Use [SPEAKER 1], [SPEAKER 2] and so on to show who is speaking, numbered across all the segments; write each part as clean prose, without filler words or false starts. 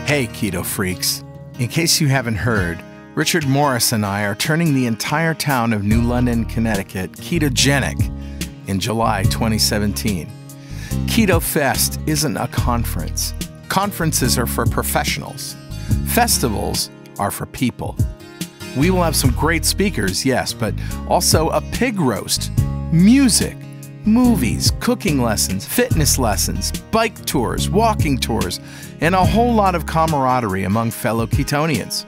[SPEAKER 1] Hey, keto freaks. In case you haven't heard, Richard Morris and I are turning the entire town of New London, Connecticut ketogenic in July 2017. Keto Fest isn't a conference. Conferences are for professionals. Festivals are for people. We will have some great speakers, yes, but also a pig roast, music, movies, cooking lessons, fitness lessons, bike tours, walking tours, and a whole lot of camaraderie among fellow Ketonians.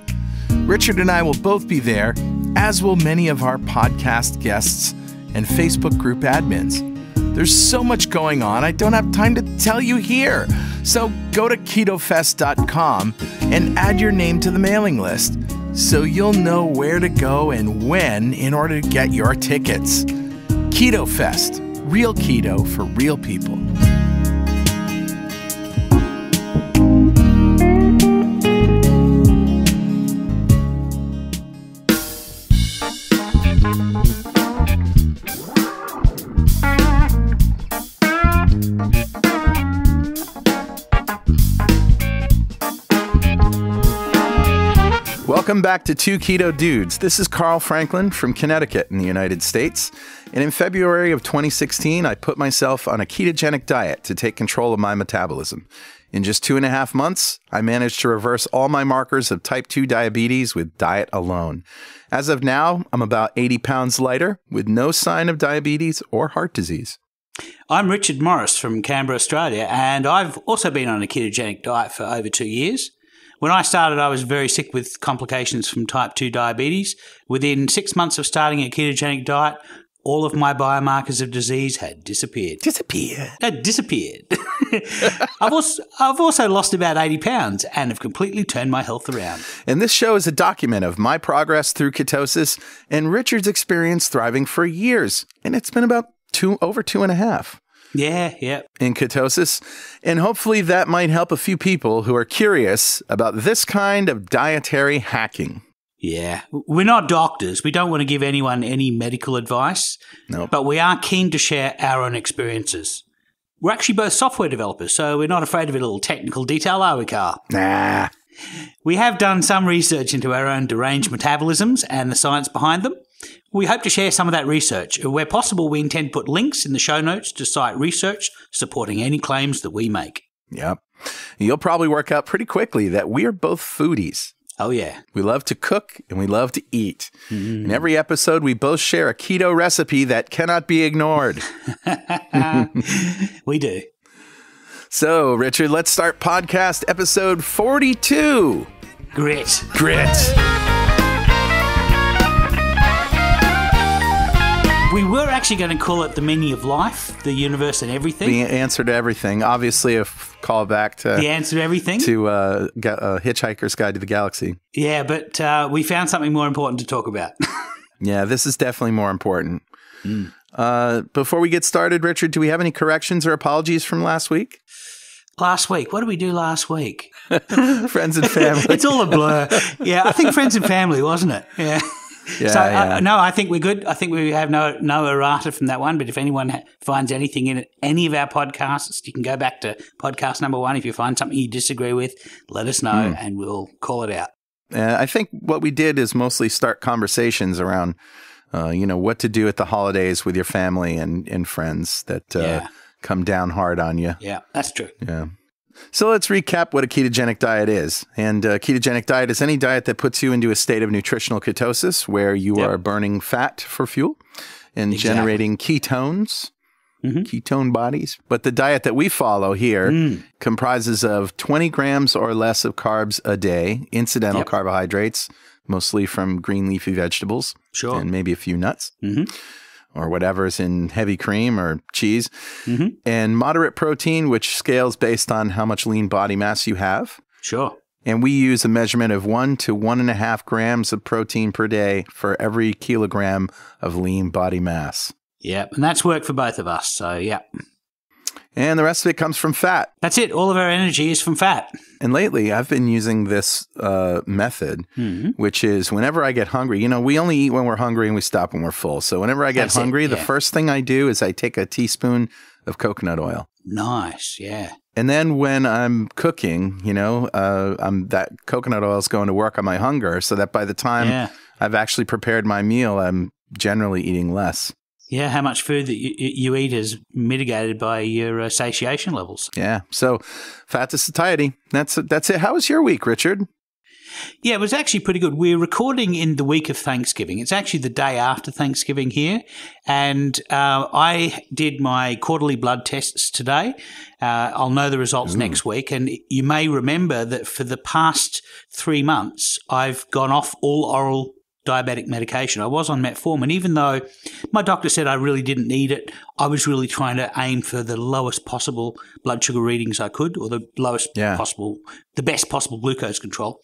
[SPEAKER 1] Richard and I will both be there, as will many of our podcast guests and Facebook group admins. There's so much going on, I don't have time to tell you here. So go to ketofest.com and add your name to the mailing list so you'll know where to go and when in order to get your tickets. Keto Fest, real keto for real people. Welcome back to Two Keto Dudes. This is Carl Franklin from Connecticut in the United States. And in February of 2016, I put myself on a ketogenic diet to take control of my metabolism. In just 2.5 months, I managed to reverse all my markers of type 2 diabetes with diet alone. As of now, I'm about 80 pounds lighter with no sign of diabetes or heart disease.
[SPEAKER 2] I'm Richard Morris from Canberra, Australia, and I've also been on a ketogenic diet for over 2 years. When I started, I was very sick with complications from type 2 diabetes. Within 6 months of starting a ketogenic diet, all of my biomarkers of disease had disappeared. Had disappeared. I've also lost about 80 pounds and have completely turned my health around.
[SPEAKER 1] And this show is a document of my progress through ketosis and Richard's experience thriving for years. And it's been about over 2.5.
[SPEAKER 2] Yeah.
[SPEAKER 1] In ketosis. And hopefully that might help a few people who are curious about this kind of dietary hacking.
[SPEAKER 2] Yeah. We're not doctors. We don't want to give anyone any medical advice.
[SPEAKER 1] Nope.
[SPEAKER 2] But we are keen to share our own experiences. We're actually both software developers, so we're not afraid of a little technical detail, are we, Carl?
[SPEAKER 1] Nah.
[SPEAKER 2] We have done some research into our own deranged metabolisms and the science behind them. We hope to share some of that research. Where possible, we intend to put links in the show notes to cite research supporting any claims that we make.
[SPEAKER 1] Yep. You'll probably work out pretty quickly that we are both foodies.
[SPEAKER 2] Oh, yeah.
[SPEAKER 1] We love to cook and we love to eat. In every episode, we both share a keto recipe that cannot be ignored.
[SPEAKER 2] We do.
[SPEAKER 1] So, Richard, let's start podcast episode 42.
[SPEAKER 2] Grit. We were actually going to call it the meaning of life, the universe and everything.
[SPEAKER 1] The answer to everything. Obviously, a callback to
[SPEAKER 2] the answer to everything.
[SPEAKER 1] To Hitchhiker's Guide to the Galaxy.
[SPEAKER 2] Yeah, but we found something more important to talk about.
[SPEAKER 1] Yeah, this is definitely more important. Before we get started, Richard, do we have any corrections or apologies from last week?
[SPEAKER 2] Last week? What did we do last week?
[SPEAKER 1] Friends and family.
[SPEAKER 2] It's all a blur. Yeah, I think friends and family, wasn't it? Yeah.
[SPEAKER 1] Yeah,
[SPEAKER 2] so,
[SPEAKER 1] yeah.
[SPEAKER 2] No, I think we're good. I think we have no errata from that one. But if anyone finds anything in any of our podcasts, you can go back to podcast number 1. If you find something you disagree with, let us know and we'll call it out.
[SPEAKER 1] I think what we did is mostly start conversations around, what to do at the holidays with your family and friends that come down hard on you.
[SPEAKER 2] Yeah, that's true.
[SPEAKER 1] Yeah. So let's recap what a ketogenic diet is. And a ketogenic diet is any diet that puts you into a state of nutritional ketosis where you are burning fat for fuel and generating ketones, ketone bodies. But the diet that we follow here comprises of 20 grams or less of carbs a day, incidental carbohydrates, mostly from green leafy vegetables, and maybe a few nuts. Or whatever's in heavy cream or cheese, and moderate protein, which scales based on how much lean body mass you have.
[SPEAKER 2] Sure.
[SPEAKER 1] And we use a measurement of 1 to 1.5 grams of protein per day for every kilogram of lean body mass.
[SPEAKER 2] Yeah, and that's worked for both of us, so yeah.
[SPEAKER 1] And the rest of it comes from fat.
[SPEAKER 2] That's it. All of our energy is from fat.
[SPEAKER 1] And lately, I've been using this method, which is whenever I get hungry, we only eat when we're hungry and we stop when we're full. So whenever I get hungry, the first thing I do is I take a teaspoon of coconut oil.
[SPEAKER 2] Nice, yeah.
[SPEAKER 1] And then when I'm cooking, that coconut oil is going to work on my hunger, so that by the time I've actually prepared my meal, I'm generally eating less.
[SPEAKER 2] Yeah, how much food that you eat is mitigated by your satiation levels.
[SPEAKER 1] Yeah, so fat to satiety. That's it. How was your week, Richard?
[SPEAKER 2] Yeah, it was actually pretty good. We're recording in the week of Thanksgiving. It's actually the day after Thanksgiving here. And I did my quarterly blood tests today. I'll know the results next week. And you may remember that for the past 3 months, I've gone off all oral diabetic medication. I was on metformin, even though my doctor said I really didn't need it. I was really trying to aim for the lowest possible blood sugar readings I could, or the best possible glucose control.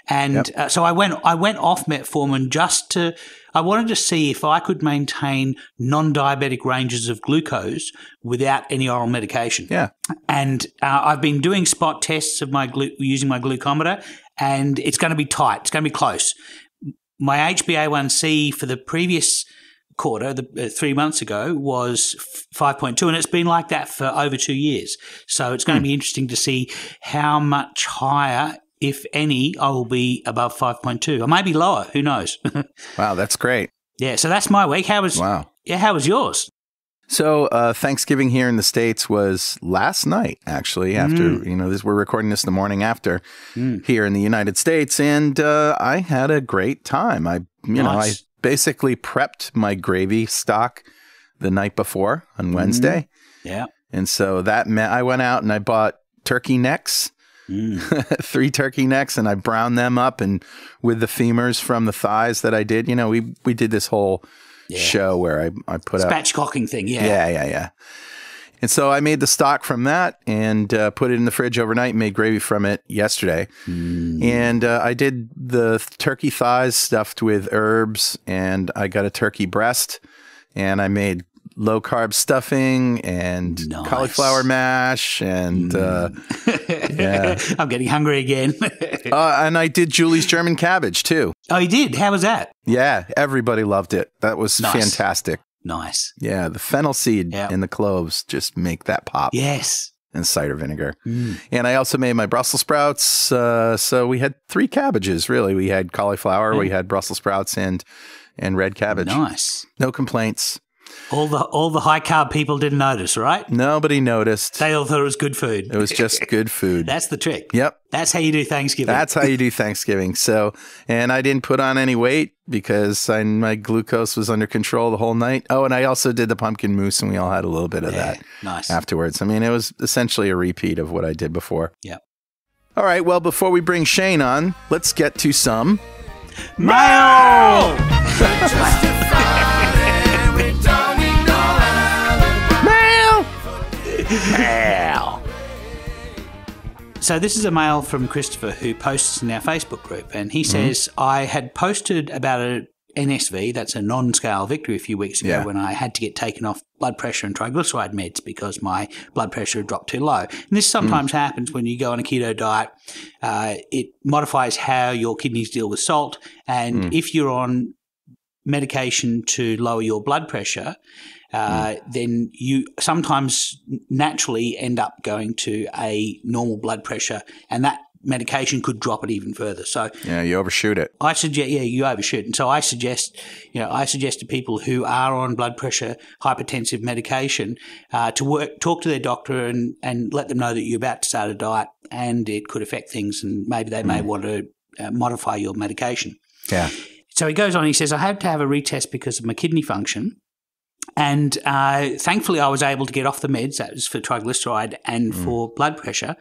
[SPEAKER 2] And so I went off metformin I wanted to see if I could maintain non-diabetic ranges of glucose without any oral medication.
[SPEAKER 1] Yeah.
[SPEAKER 2] And I've been doing spot tests of using my glucometer, and it's going to be tight. It's going to be close. My HbA1c for the previous quarter, 3 months ago, was 5.2, and it's been like that for over 2 years. So it's going to be interesting to see how much higher, if any, I will be above 5.2. I may be lower. Who knows?
[SPEAKER 1] Wow, that's great.
[SPEAKER 2] Yeah, so that's my week. How was yours?
[SPEAKER 1] So Thanksgiving here in the States was last night, actually, after, we're recording this the morning after here in the United States. And I had a great time. I basically prepped my gravy stock the night before on Wednesday.
[SPEAKER 2] Yeah.
[SPEAKER 1] And so that meant I went out and I bought turkey necks, 3 turkey necks, and I browned them up, and with the femurs from the thighs that I did, we did this whole show where I put up
[SPEAKER 2] spatchcocking thing.
[SPEAKER 1] Yeah. And so I made the stock from that and put it in the fridge overnight and made gravy from it yesterday. And I did the turkey thighs stuffed with herbs, and I got a turkey breast, and I made low carb stuffing and cauliflower mash, and
[SPEAKER 2] I'm getting hungry again.
[SPEAKER 1] And I did Julie's German cabbage too.
[SPEAKER 2] Oh, you did? How was that?
[SPEAKER 1] Yeah, everybody loved it. That was fantastic.
[SPEAKER 2] Nice.
[SPEAKER 1] Yeah, the fennel seed and the cloves just make that pop.
[SPEAKER 2] Yes.
[SPEAKER 1] And cider vinegar. And I also made my Brussels sprouts. So we had 3 cabbages, really. We had cauliflower, we had Brussels sprouts, and red cabbage.
[SPEAKER 2] Nice.
[SPEAKER 1] No complaints.
[SPEAKER 2] All the high carb people didn't notice, right?
[SPEAKER 1] Nobody noticed.
[SPEAKER 2] They all thought it was good food.
[SPEAKER 1] It was just good food.
[SPEAKER 2] That's the trick.
[SPEAKER 1] Yep.
[SPEAKER 2] That's how you do Thanksgiving.
[SPEAKER 1] That's how you do Thanksgiving. So, and I didn't put on any weight because my glucose was under control the whole night. Oh, and I also did the pumpkin mousse, and we all had a little bit of that afterwards. I mean, it was essentially a repeat of what I did before.
[SPEAKER 2] Yeah.
[SPEAKER 1] All right. Well, before we bring Shane on, let's get to some
[SPEAKER 2] mail. Mail. So this is a mail from Christopher, who posts in our Facebook group, and he says, I had posted about a NSV, that's a non-scale victory, a few weeks ago when I had to get taken off blood pressure and triglyceride meds because my blood pressure had dropped too low. And this sometimes happens when you go on a keto diet. It modifies how your kidneys deal with salt, and if you're on medication to lower your blood pressure, then you sometimes naturally end up going to a normal blood pressure, and that medication could drop it even further. So
[SPEAKER 1] you overshoot it.
[SPEAKER 2] I suggest, you overshoot. And so I suggest to people who are on blood pressure, hypertensive medication, to talk to their doctor and let them know that you're about to start a diet and it could affect things, and maybe they may want to modify your medication.
[SPEAKER 1] Yeah.
[SPEAKER 2] So he goes on, he says, I had to have a retest because of my kidney function. And thankfully, I was able to get off the meds. That was for triglyceride and for blood pressure.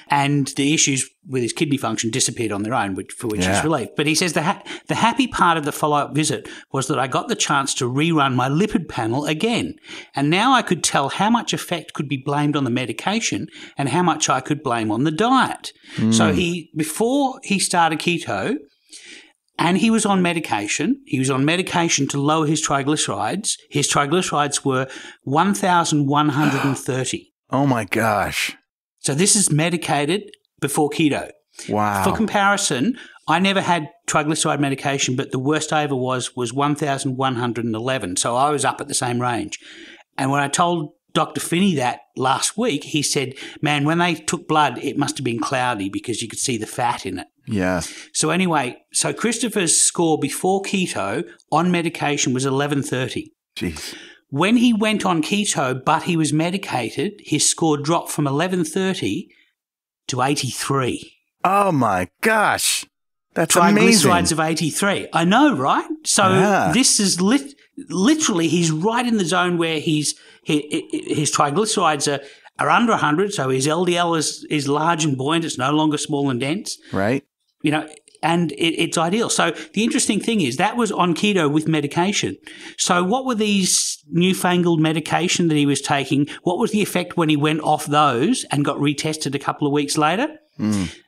[SPEAKER 2] And the issues with his kidney function disappeared on their own, for which he's relieved. But he says the happy part of the follow-up visit was that I got the chance to rerun my lipid panel again. And now I could tell how much effect could be blamed on the medication and how much I could blame on the diet. So before he started keto, and he was on medication. He was on medication to lower his triglycerides. His triglycerides were 1,130.
[SPEAKER 1] Oh, my gosh.
[SPEAKER 2] So this is medicated before keto.
[SPEAKER 1] Wow.
[SPEAKER 2] For comparison, I never had triglyceride medication, but the worst I ever was 1,111. So I was up at the same range. And when I told Dr. Finney that last week. He said, man, when they took blood, it must have been cloudy because you could see the fat in it.
[SPEAKER 1] Yeah.
[SPEAKER 2] So anyway, so Christopher's score before keto on medication was 1130.
[SPEAKER 1] Jeez.
[SPEAKER 2] When he went on keto, but he was medicated, his score dropped from 1130 to 83.
[SPEAKER 1] Oh, my gosh. That's amazing.
[SPEAKER 2] Triglycerides of 83. I know, right? So this is literally, he's right in the zone where his triglycerides are under 100, so his LDL is large and buoyant. It's no longer small and dense.
[SPEAKER 1] Right.
[SPEAKER 2] You know, and it's ideal. So the interesting thing is that was on keto with medication. So what were these newfangled medication that he was taking? What was the effect when he went off those and got retested a couple of weeks later?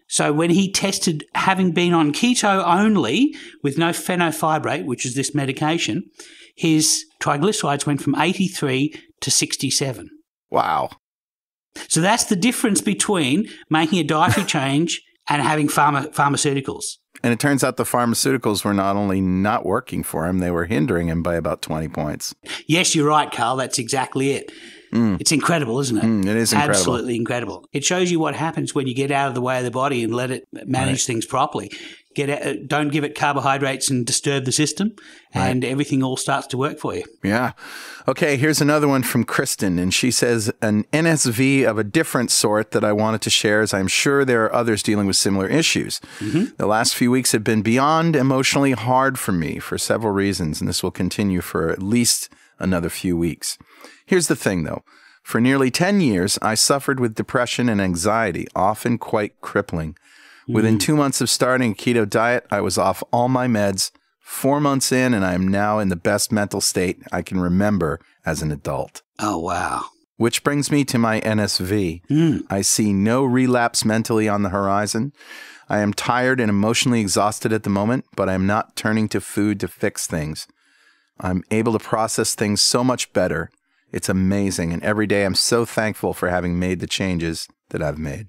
[SPEAKER 2] So when he tested having been on keto only with no fenofibrate, which is this medication, his triglycerides went from 83 to 67.
[SPEAKER 1] Wow.
[SPEAKER 2] So that's the difference between making a dietary change and having pharmaceuticals. And
[SPEAKER 1] it turns out the pharmaceuticals were not only not working for him, they were hindering him by about 20 points.
[SPEAKER 2] Yes, you're right, Carl. That's exactly it. It's incredible, isn't it?
[SPEAKER 1] It is incredible.
[SPEAKER 2] Absolutely incredible. It shows you what happens when you get out of the way of the body and let it manage things properly. Don't give it carbohydrates and disturb the system, and everything all starts to work for you. Yeah.
[SPEAKER 1] Okay, here's another one from Kristen, and she says, an NSV of a different sort that I wanted to share, as I'm sure there are others dealing with similar issues. The last few weeks have been beyond emotionally hard for me for several reasons, and this will continue for at least another few weeks. Here's the thing, though. For nearly 10 years, I suffered with depression and anxiety, often quite crippling. Within 2 months of starting a keto diet, I was off all my meds. 4 months in, and I am now in the best mental state I can remember as an adult.
[SPEAKER 2] Oh, wow.
[SPEAKER 1] Which brings me to my NSV. I see no relapse mentally on the horizon. I am tired and emotionally exhausted at the moment, but I am not turning to food to fix things. I'm able to process things so much better. It's amazing, and every day I'm so thankful for having made the changes that I've made.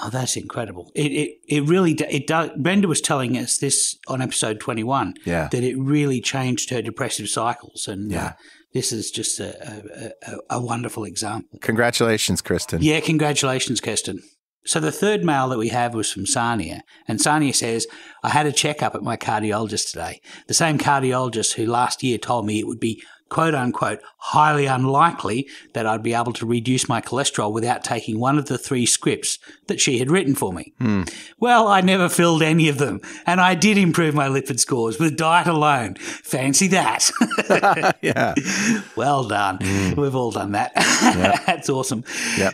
[SPEAKER 2] Oh, that's incredible. It really does. Brenda was telling us this on episode 21, that it really changed her depressive cycles, and this is just a wonderful example.
[SPEAKER 1] Congratulations, Kristen.
[SPEAKER 2] Yeah, congratulations, Kirsten. So the third mail that we have was from Sania, and Sania says, I had a checkup at my cardiologist today, the same cardiologist who last year told me it would be quote-unquote highly unlikely that I'd be able to reduce my cholesterol without taking one of the 3 scripts that she had written for me. Well, I never filled any of them, and I did improve my lipid scores with diet alone. Fancy that.
[SPEAKER 1] Yeah.
[SPEAKER 2] Well done. We've all done that. That's awesome.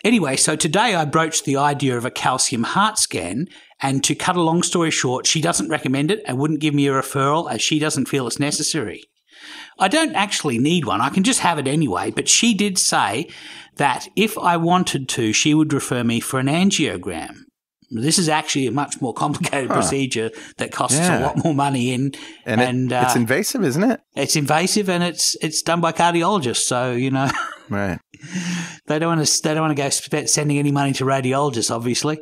[SPEAKER 2] Anyway, so today I broached the idea of a calcium heart scan, and to cut a long story short, she doesn't recommend it and wouldn't give me a referral as she doesn't feel it's necessary. I don't actually need one. I can just have it anyway. But she did say that if I wanted to, she would refer me for an angiogram. This is actually a much more complicated procedure that costs a lot more money. And
[SPEAKER 1] it's invasive, isn't it?
[SPEAKER 2] It's invasive, and it's done by cardiologists. So, you know.
[SPEAKER 1] Right.
[SPEAKER 2] They don't want to go sending any money to radiologists, obviously.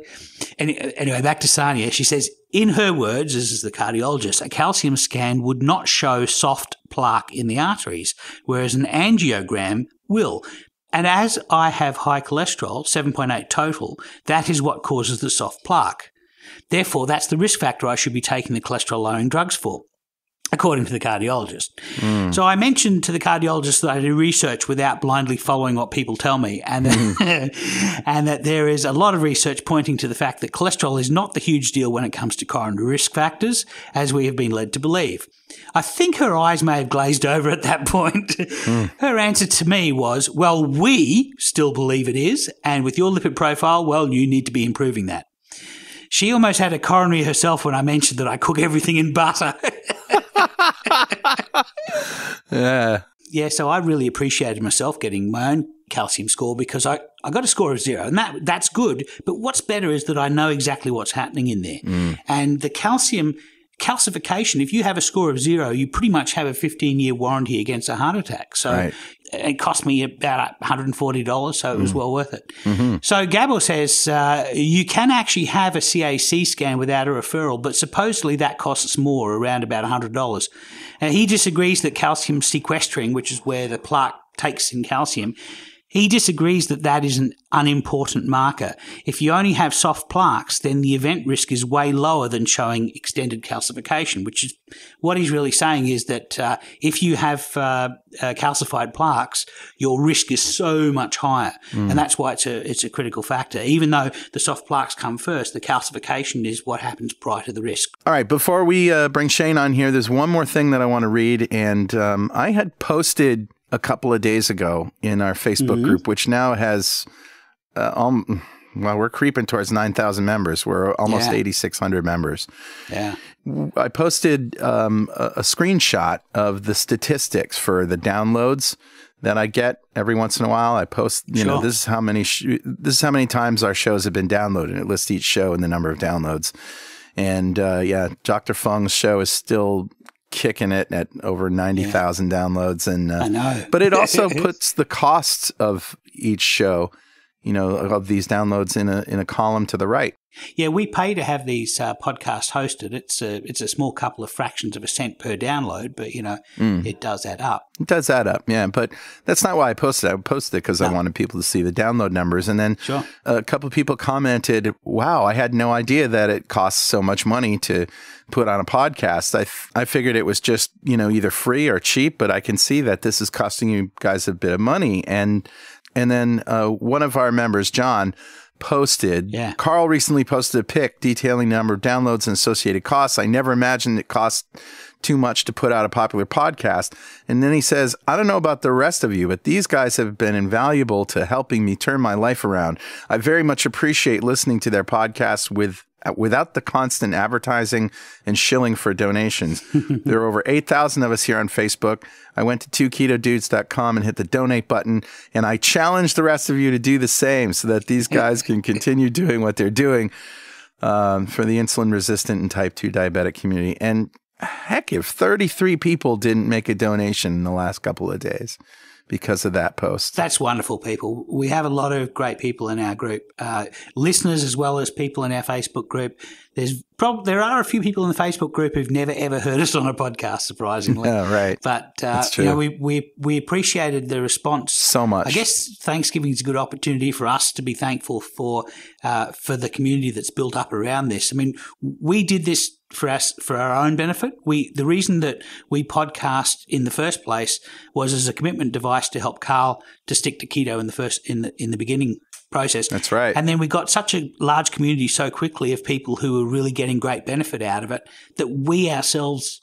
[SPEAKER 2] Anyway, back to Sania. She says, in her words, this is the cardiologist, a calcium scan would not show soft plaque in the arteries, whereas an angiogram will. And as I have high cholesterol, 7.8 total, that is what causes the soft plaque. Therefore, that's the risk factor I should be taking the cholesterol-lowering drugs for, according to the cardiologist. So I mentioned to the cardiologist that I do research without blindly following what people tell me, and and that there is a lot of research pointing to the fact that cholesterol is not the huge deal when it comes to coronary risk factors, as we have been led to believe. I think her eyes may have glazed over at that point. Her answer to me was, well, we still believe it is, and with your lipid profile, well, you need to be improving that. She almost had a coronary herself when I mentioned that I cook everything in butter. Yeah, so I really appreciated myself getting my own calcium score because I got a score of 0, and that's good. But what's better is that I know exactly what's happening in there. And the calcification, if you have a score of 0, you pretty much have a 15-year warranty against a heart attack. So it cost me about $140, so it was well worth it. So Gabor says you can actually have a CAC scan without a referral, but supposedly that costs more, around about $100. And he disagrees that calcium sequestering, which is where the plaque takes in calcium, He disagrees that that is an unimportant marker. If you only have soft plaques, then the event risk is way lower than showing extended calcification, which is what he's really saying is that if you have calcified plaques, your risk is so much higher. And that's why it's a critical factor. Even though the soft plaques come first, the calcification is what happens prior to the risk.
[SPEAKER 1] All right, before we bring Shane on here, there's one more thing that I want to read. And I had posted a couple of days ago in our Facebook group, which now has, we're creeping towards 9,000 members. We're almost 8,600 members. Yeah. I posted a screenshot of the statistics for the downloads that I get every once in a while. I post, you know, this is how many times our shows have been downloaded. It lists each show and the number of downloads. And Dr. Fung's show is still kicking it at over 90,000 downloads. And
[SPEAKER 2] I know.
[SPEAKER 1] But it also puts the costs of each show, you know, of these downloads in a column to the right.
[SPEAKER 2] Yeah, we pay to have these podcasts hosted. It's a small couple of fractions of a cent per download, but, you know, it does add up.
[SPEAKER 1] It does add up, yeah. But that's not why I posted it. I posted it because I wanted people to see the download numbers. And then a couple of people commented, wow, I had no idea that it costs so much money to put on a podcast. I figured it was just, you know, either free or cheap, but I can see that this is costing you guys a bit of money. And then one of our members, John, posted, Carl recently posted a pic detailing the number of downloads and associated costs. I never imagined it cost too much to put out a popular podcast. And then he says, I don't know about the rest of you, but these guys have been invaluable to helping me turn my life around. I very much appreciate listening to their podcasts without the constant advertising and shilling for donations. There are over 8,000 of us here on Facebook. I went to 2ketodudes.com and hit the donate button, and I challenge the rest of you to do the same so that these guys can continue doing what they're doing for the insulin-resistant and type 2 diabetic community. And heck, if 33 people didn't make a donation in the last couple of days because of that post.
[SPEAKER 2] That's wonderful, people. We have a lot of great people in our group, listeners as well as people in our Facebook group. There are a few people in the Facebook group who've never, ever heard us on a podcast, surprisingly.
[SPEAKER 1] Yeah, right.
[SPEAKER 2] But
[SPEAKER 1] That's true.
[SPEAKER 2] You know, we appreciated the response
[SPEAKER 1] so much.
[SPEAKER 2] I guess Thanksgiving is a good opportunity for us to be thankful for the community that's built up around this. I mean, we did this for our own benefit. The reason that we podcast in the first place was as a commitment device to help Carl to stick to keto in the beginning process.
[SPEAKER 1] That's right.
[SPEAKER 2] And then we got such a large community so quickly of people who were really getting great benefit out of it that we ourselves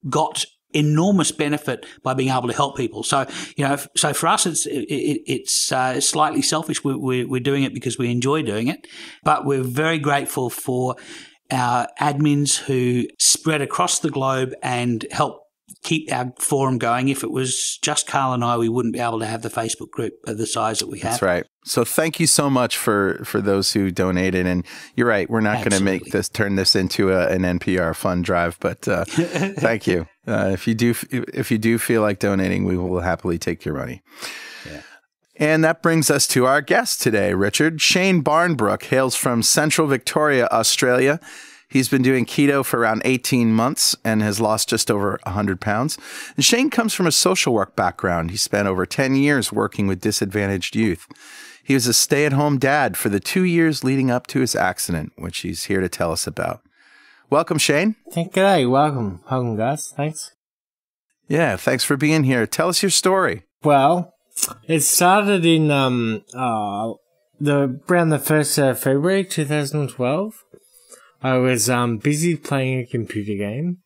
[SPEAKER 2] got enormous benefit by being able to help people. So, you know, so for us, it's slightly selfish. We're doing it because we enjoy doing it, but we're very grateful for our admins who spread across the globe and help keep our forum going. If it was just Carl and I, we wouldn't be able to have the Facebook group of the size that we have.
[SPEAKER 1] That's right. So thank you so much for those who donated. And you're right, we're not going to turn this into an NPR fund drive, but thank you. If you do feel like donating, we will happily take your money. Yeah. And that brings us to our guest today, Richard. Shane Barnbrook hails from Central Victoria, Australia. He's been doing keto for around 18 months and has lost just over 100 pounds. And Shane comes from a social work background. He spent over 10 years working with disadvantaged youth. He was a stay-at-home dad for the 2 years leading up to his accident, which he's here to tell us about. Welcome, Shane.
[SPEAKER 3] G'day. Welcome. Welcome, guys. Thanks.
[SPEAKER 1] Yeah, thanks for being here. Tell us your story.
[SPEAKER 3] Well, it started in around the 1st of February 2012. I was busy playing a computer game,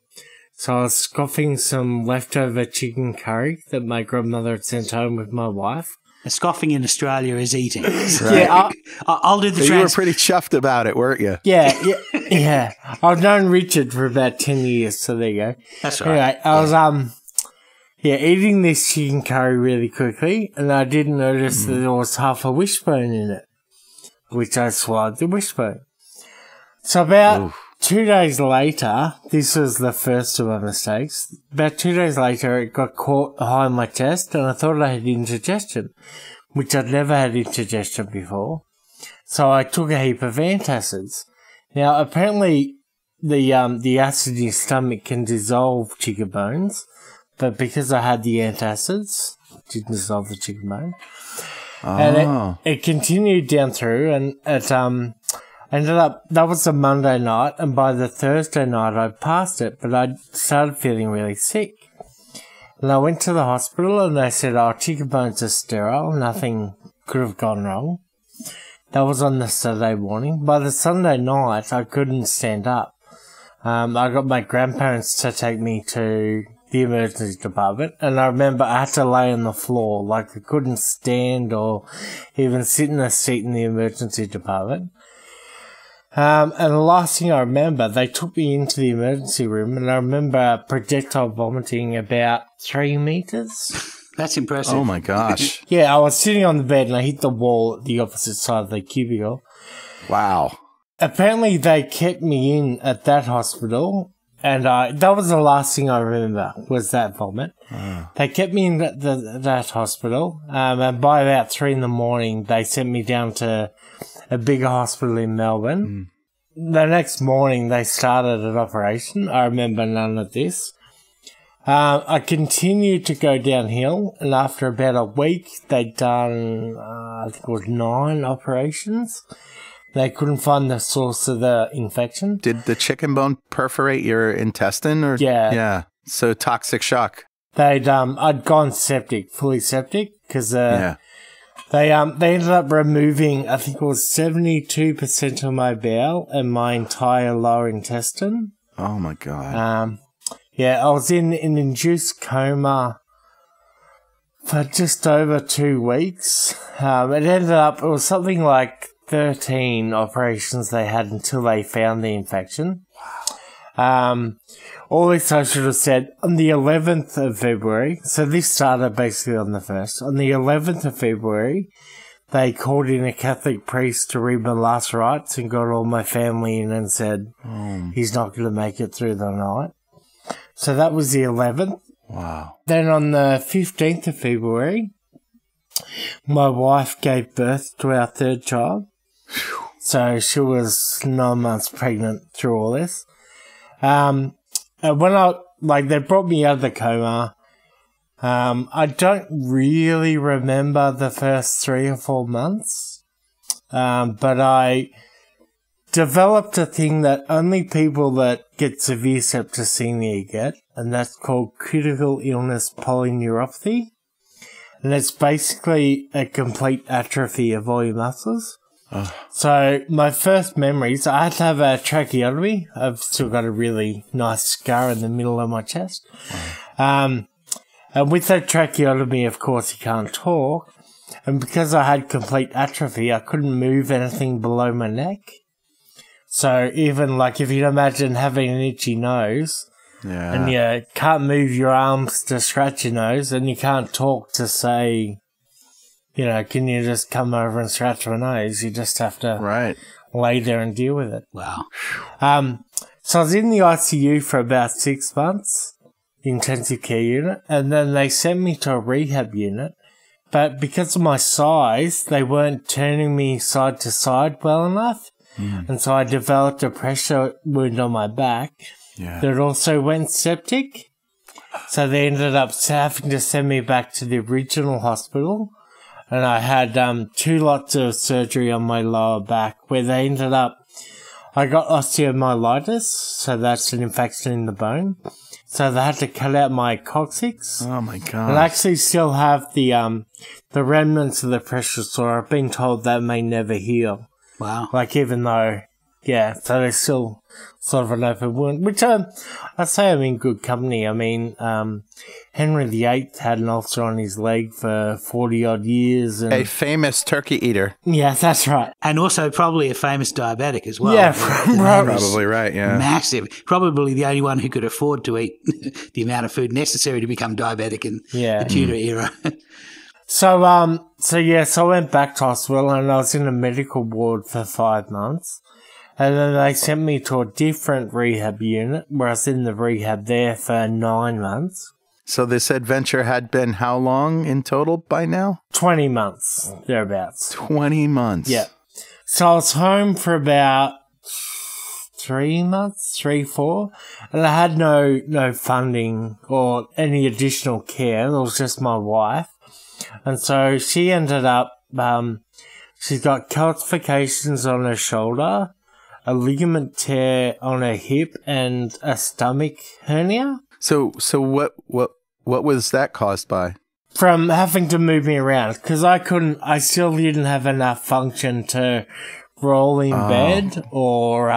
[SPEAKER 3] so I was scoffing some leftover chicken curry that my grandmother had sent home with my wife.
[SPEAKER 2] Scoffing in Australia is eating.
[SPEAKER 1] Right.
[SPEAKER 3] Yeah,
[SPEAKER 2] I'll do the
[SPEAKER 1] You were pretty chuffed about it, weren't you?
[SPEAKER 3] Yeah. I've known Richard for about 10 years, so there you go.
[SPEAKER 2] That's right.
[SPEAKER 3] Anyway, I was eating this chicken curry really quickly, and I didn't notice that there was half a wishbone in it, which I swallowed the wishbone. So about 2 days later, this was the first of my mistakes. About 2 days later, it got caught high in my chest, and I thought I had indigestion, which I'd never had indigestion before. So I took a heap of antacids. Now, apparently, the acid in your stomach can dissolve chicken bones, but because I had the antacids, it didn't dissolve the chicken bone. And it continued down through, and it ended up, that was a Monday night, and by the Thursday night I passed it, but I started feeling really sick. And I went to the hospital and they said, chicken bones are sterile, nothing could have gone wrong. That was on the Saturday morning. By the Sunday night, I couldn't stand up. I got my grandparents to take me to the emergency department, and I remember I had to lay on the floor, like I couldn't stand or even sit in a seat in the emergency department. And the last thing I remember, they took me into the emergency room, and I remember projectile vomiting about 3 meters.
[SPEAKER 2] That's impressive.
[SPEAKER 1] Oh my gosh.
[SPEAKER 3] Yeah, I was sitting on the bed and I hit the wall at the opposite side of the cubicle.
[SPEAKER 1] Wow.
[SPEAKER 3] Apparently they kept me in at that hospital, and that was the last thing I remember, was that vomit. They kept me in that hospital, and by about 3 in the morning, they sent me down to a bigger hospital in Melbourne. The next morning, they started an operation. I remember none of this. I continued to go downhill, and after about a week, they'd done, I think it was 9 operations. They couldn't find the source of the infection.
[SPEAKER 1] Did the chicken bone perforate your intestine? Or?
[SPEAKER 3] Yeah.
[SPEAKER 1] Yeah. So toxic shock.
[SPEAKER 3] I'd gone septic, fully septic, because they ended up removing, I think it was 72% of my bowel and my entire lower intestine.
[SPEAKER 1] Oh my God.
[SPEAKER 3] I was in an induced coma for just over 2 weeks. It was something like 13 operations they had until they found the infection. Wow. All this I should have said, on the 11th of February, so this started basically on the 1st, on the 11th of February, they called in a Catholic priest to read my last rites and got all my family in and said, he's not going to make it through the night. So that was the 11th.
[SPEAKER 1] Wow.
[SPEAKER 3] Then on the 15th of February, my wife gave birth to our 3rd child. So she was 9 months pregnant through all this. And when they brought me out of the coma, I don't really remember the first 3 or 4 months. But I developed a thing that only people that get severe septicemia get, and that's called critical illness polyneuropathy. And it's basically a complete atrophy of all your muscles. So my first memories, I had to have a tracheotomy. I've still got a really nice scar in the middle of my chest. And with that tracheotomy, of course, you can't talk. And because I had complete atrophy, I couldn't move anything below my neck. So even like if you imagine having an itchy nose, and you can't move your arms to scratch your nose, and you can't talk to say, can you just come over and scratch my nose? You just have to lay there and deal with it.
[SPEAKER 2] Wow.
[SPEAKER 3] So I was in the ICU for about 6 months, intensive care unit, and then they sent me to a rehab unit. But because of my size, they weren't turning me side to side well enough. And so I developed a pressure wound on my back that also went septic. So they ended up having to send me back to the original hospital. And I had 2 lots of surgery on my lower back where they ended up, I got osteomyelitis, so that's an infection in the bone. So they had to cut out my coccyx.
[SPEAKER 1] Oh my God.
[SPEAKER 3] And I actually still have the remnants of the pressure sore. I've been told that may never heal.
[SPEAKER 2] Wow.
[SPEAKER 3] Like even though, so there's still sort of an open wound, which I say I'm in good company. I mean, Henry VIII had an ulcer on his leg for 40-odd years. And
[SPEAKER 1] a famous turkey eater.
[SPEAKER 3] Yeah, that's right.
[SPEAKER 2] And also probably a famous diabetic as well.
[SPEAKER 3] Yeah,
[SPEAKER 1] probably right, yeah.
[SPEAKER 2] Massive. Probably the only one who could afford to eat the amount of food necessary to become diabetic in the Tudor era.
[SPEAKER 3] So I went back to hospital and I was in a medical ward for 5 months. And then they sent me to a different rehab unit where I was in the rehab there for 9 months.
[SPEAKER 1] So this adventure had been how long in total by now?
[SPEAKER 3] 20 months, thereabouts.
[SPEAKER 1] 20 months.
[SPEAKER 3] Yeah. So I was home for about 3 months, 4. And I had no funding or any additional care. It was just my wife. And so she ended up she's got calcifications on her shoulder, a ligament tear on her hip, and a stomach hernia.
[SPEAKER 1] So what was that caused by?
[SPEAKER 3] From having to move me around, because I still didn't have enough function to roll in bed, or,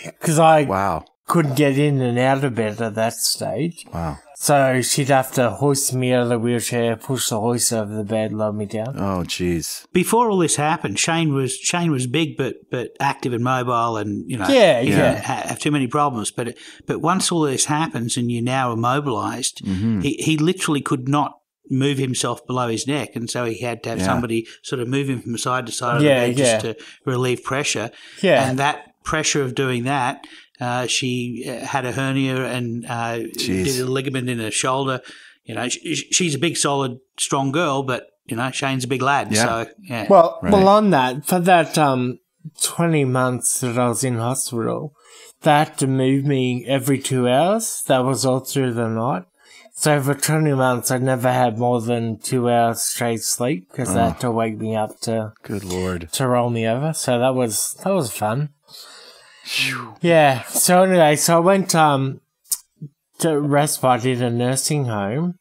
[SPEAKER 3] because I couldn't get in and out of bed at that stage.
[SPEAKER 1] Wow.
[SPEAKER 3] So she'd have to hoist me out of the wheelchair, push the hoist over the bed, lower me down.
[SPEAKER 1] Oh, jeez.
[SPEAKER 2] Before all this happened, Shane was big but active and mobile, and he didn't have too many problems. But once all this happens and you're now immobilised, he literally could not move himself below his neck, and so he had to have somebody sort of move him from side to side of the bed just to relieve pressure. Yeah. And that pressure of doing that, she had a hernia and did a ligament in her shoulder. She's a big, solid, strong girl, but Shane's a big lad. Yeah. So yeah.
[SPEAKER 3] Well, on that, for that 20 months that I was in hospital, they had to move me every 2 hours. That was all through the night. So for 20 months, I never had more than 2 hours straight sleep because they had to wake me up to
[SPEAKER 1] good Lord
[SPEAKER 3] to roll me over. So that was fun. Yeah. So anyway, I went to respite in a nursing home.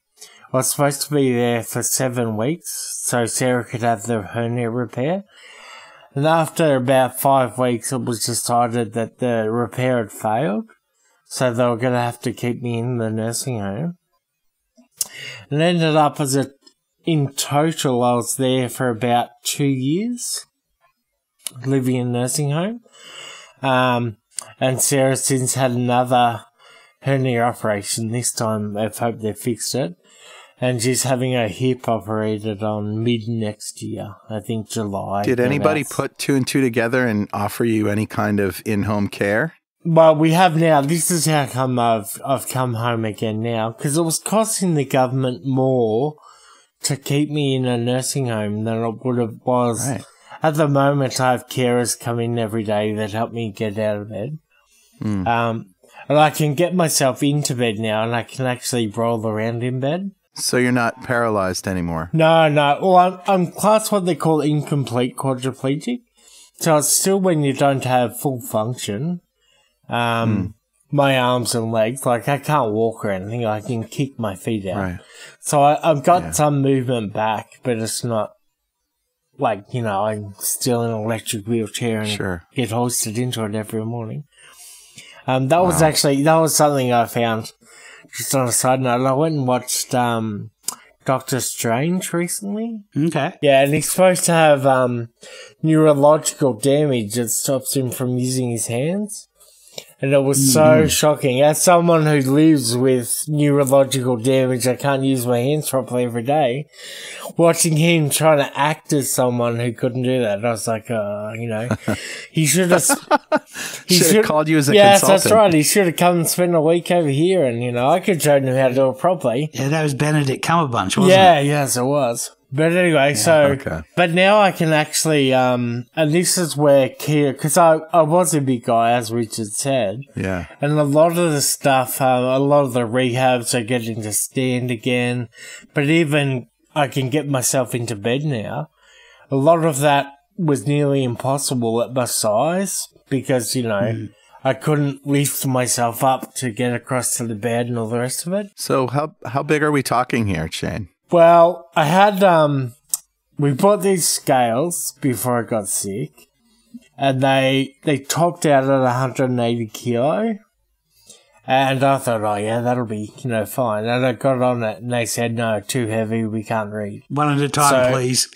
[SPEAKER 3] I was supposed to be there for 7 weeks so Sarah could have the hernia repair. And after about 5 weeks, it was decided that the repair had failed. So they were going to have to keep me in the nursing home. And ended up in total, I was there for about 2 years, living in a nursing home. And Sarah since had another hernia operation. This time, I hope they fixed it. And she's having her hip operated on mid next year, I think July.
[SPEAKER 1] Did anybody put 2 and 2 together and offer you any kind of in-home care?
[SPEAKER 3] Well, we have now. This is how come I've come home again now, because it was costing the government more to keep me in a nursing home than it would have was. Right. At the moment, I have carers come in every day that help me get out of bed. And I can get myself into bed now, and I can actually roll around in bed.
[SPEAKER 1] So you're not paralyzed anymore?
[SPEAKER 3] No. Well, I'm class what they call incomplete quadriplegic. So it's still when you don't have full function. My arms and legs, like I can't walk or anything. I can kick my feet out. Right. So I've got some movement back, but it's not like, I'm still in an electric wheelchair and get hoisted into it every morning. That was something I found just on a side note. I went and watched Doctor Strange recently. Okay. Yeah, and he's supposed to have neurological damage that stops him from using his hands. And it was so shocking. As someone who lives with neurological damage, I can't use my hands properly every day. Watching him trying to act as someone who couldn't do that, I was like, he should have...
[SPEAKER 1] He should have called you as a consultant.
[SPEAKER 3] Yes, that's right. He should have come and spent a week over here and, I could show him how to do it properly.
[SPEAKER 2] Yeah, that was Benedict Cumberbatch, wasn't it?
[SPEAKER 3] Yeah, yes, it was. But anyway, but now I can actually, and this is where because I was a big guy, as Richard said.
[SPEAKER 1] Yeah.
[SPEAKER 3] And a lot of the stuff, a lot of the rehabs are getting to stand again. But even I can get myself into bed now. A lot of that was nearly impossible at my size because, I couldn't lift myself up to get across to the bed and all the rest of it.
[SPEAKER 1] So how big are we talking here, Shane?
[SPEAKER 3] Well, I had, we bought these scales before I got sick, and they topped out at 180 kilo, and I thought, that'll be, fine. And I got on it, and they said, no, too heavy, we can't read.
[SPEAKER 2] One at a time, please.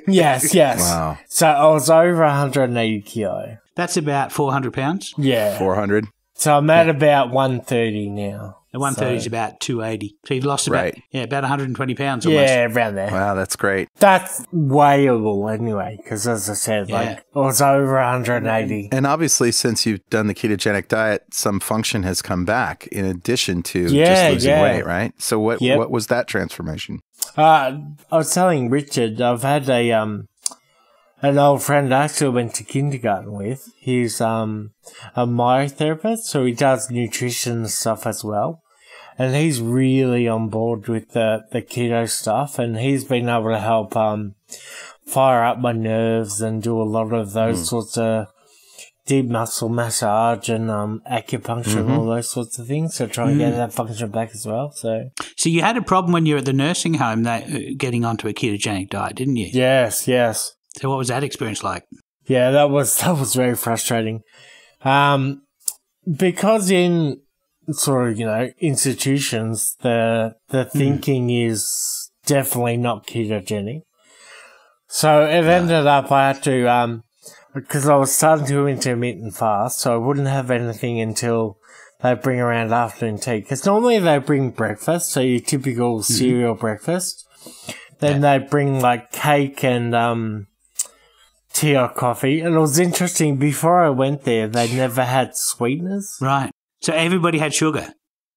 [SPEAKER 3] Yes. Wow. So I was over 180 kilo.
[SPEAKER 2] That's about 400 pounds?
[SPEAKER 3] Yeah. 400. So I'm at about 130 now.
[SPEAKER 2] The 130 is about 280. So you've lost about 120 pounds almost.
[SPEAKER 3] Yeah, around there.
[SPEAKER 1] Wow, that's great.
[SPEAKER 3] That's weighable anyway, because as I said, it was over 180.
[SPEAKER 1] And obviously, since you've done the ketogenic diet, some function has come back in addition to just losing weight, right? So what was that transformation?
[SPEAKER 3] I was telling Richard, I've had an old friend I actually went to kindergarten with. He's a myotherapist, so he does nutrition stuff as well. And he's really on board with the keto stuff, and he's been able to help fire up my nerves and do a lot of those sorts of deep muscle massage and acupuncture and all those sorts of things to try and get that function back as well. So
[SPEAKER 2] you had a problem when you were at the nursing home getting onto a ketogenic diet, didn't you?
[SPEAKER 3] Yes.
[SPEAKER 2] So what was that experience like?
[SPEAKER 3] Yeah, that was very frustrating. Because in sort of, institutions, the thinking is definitely not ketogenic. So it ended up I had to, because I was starting to intermittent fast, so I wouldn't have anything until they bring around afternoon tea. Because normally they bring breakfast, so your typical cereal breakfast. Then they bring like cake and tea or coffee. And it was interesting, before I went there, they never had sweeteners.
[SPEAKER 2] Right. So everybody had sugar?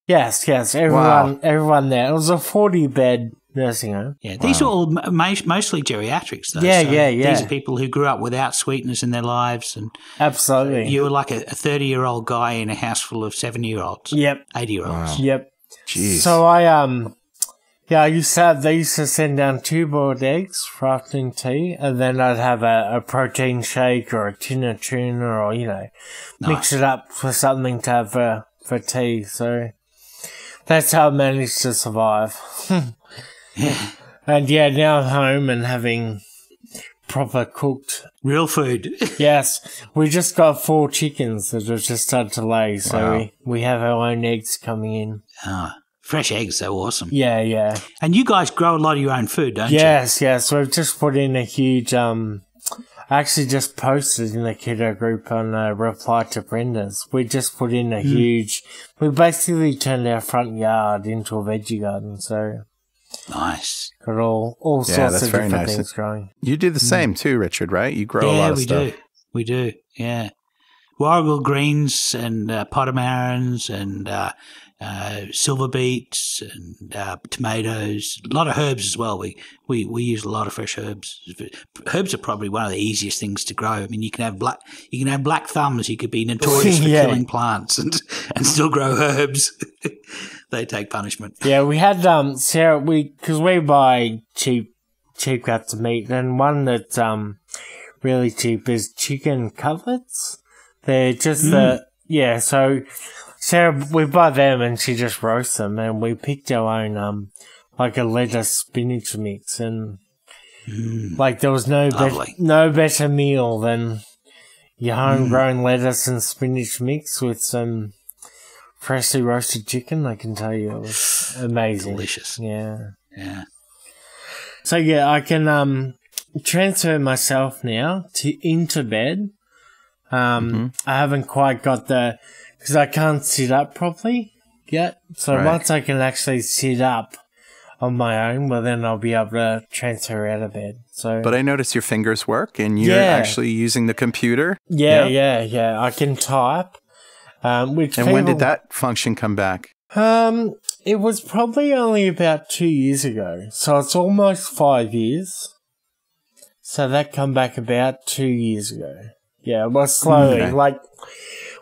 [SPEAKER 3] Yes, everyone there. It was a 40-bed nursing home.
[SPEAKER 2] Yeah, these are all mostly geriatrics, though.
[SPEAKER 3] Yeah,
[SPEAKER 2] so
[SPEAKER 3] yeah.
[SPEAKER 2] These are people who grew up without sweeteners in their lives. And
[SPEAKER 3] absolutely.
[SPEAKER 2] You were like a 30-year-old guy in a house full of 70-year-olds.
[SPEAKER 3] Yep.
[SPEAKER 2] 80-year-olds.
[SPEAKER 3] Wow. Yep.
[SPEAKER 1] Jeez.
[SPEAKER 3] So they used to send down 2 boiled eggs for afternoon tea, and then I'd have a protein shake or a tin of tuna or, mix it up for something to have for tea. So that's how I managed to survive. And now I'm home and having proper cooked
[SPEAKER 2] real food.
[SPEAKER 3] Yes, we just got 4 chickens that have just started to lay, so we have our own eggs coming in.
[SPEAKER 2] Fresh eggs, they're awesome.
[SPEAKER 3] Yeah.
[SPEAKER 2] And you guys grow a lot of your own food, don't you?
[SPEAKER 3] Yes. We've just put in a huge, I actually just posted in the keto group on a reply to Brenda's. We just put in a huge, we basically turned our front yard into a veggie garden, so.
[SPEAKER 2] Nice.
[SPEAKER 3] Got all sorts of different things growing.
[SPEAKER 1] You do the same too, Richard, right? You grow a lot of stuff.
[SPEAKER 2] Yeah, we do. Yeah. Warrigal greens and potamarins and silver beets and tomatoes, a lot of herbs as well. We use a lot of fresh herbs. Herbs are probably one of the easiest things to grow. I mean, you can have black thumbs. You could be notorious for killing plants and still grow herbs. They take punishment.
[SPEAKER 3] Yeah, we had Sarah. Because we buy cheap cuts of meat, and one that's really cheap is chicken cutlets. They're just so. Sarah, we buy them and she just roasts them, and we picked our own, like a lettuce spinach mix, and there was no better meal than your homegrown lettuce and spinach mix with some freshly roasted chicken. I can tell you, it was amazing.
[SPEAKER 2] Delicious.
[SPEAKER 3] Yeah. So I can transfer myself now into bed. I haven't quite got because I can't sit up properly yet. So once I can actually sit up on my own, well, then I'll be able to transfer out of bed. So,
[SPEAKER 1] but I notice your fingers work and you're actually using the computer.
[SPEAKER 3] Yeah. I can type.
[SPEAKER 1] When did that function come back?
[SPEAKER 3] It was probably only about 2 years ago. So it's almost 5 years. So that come back about 2 years ago. Yeah, well, slowly. Okay.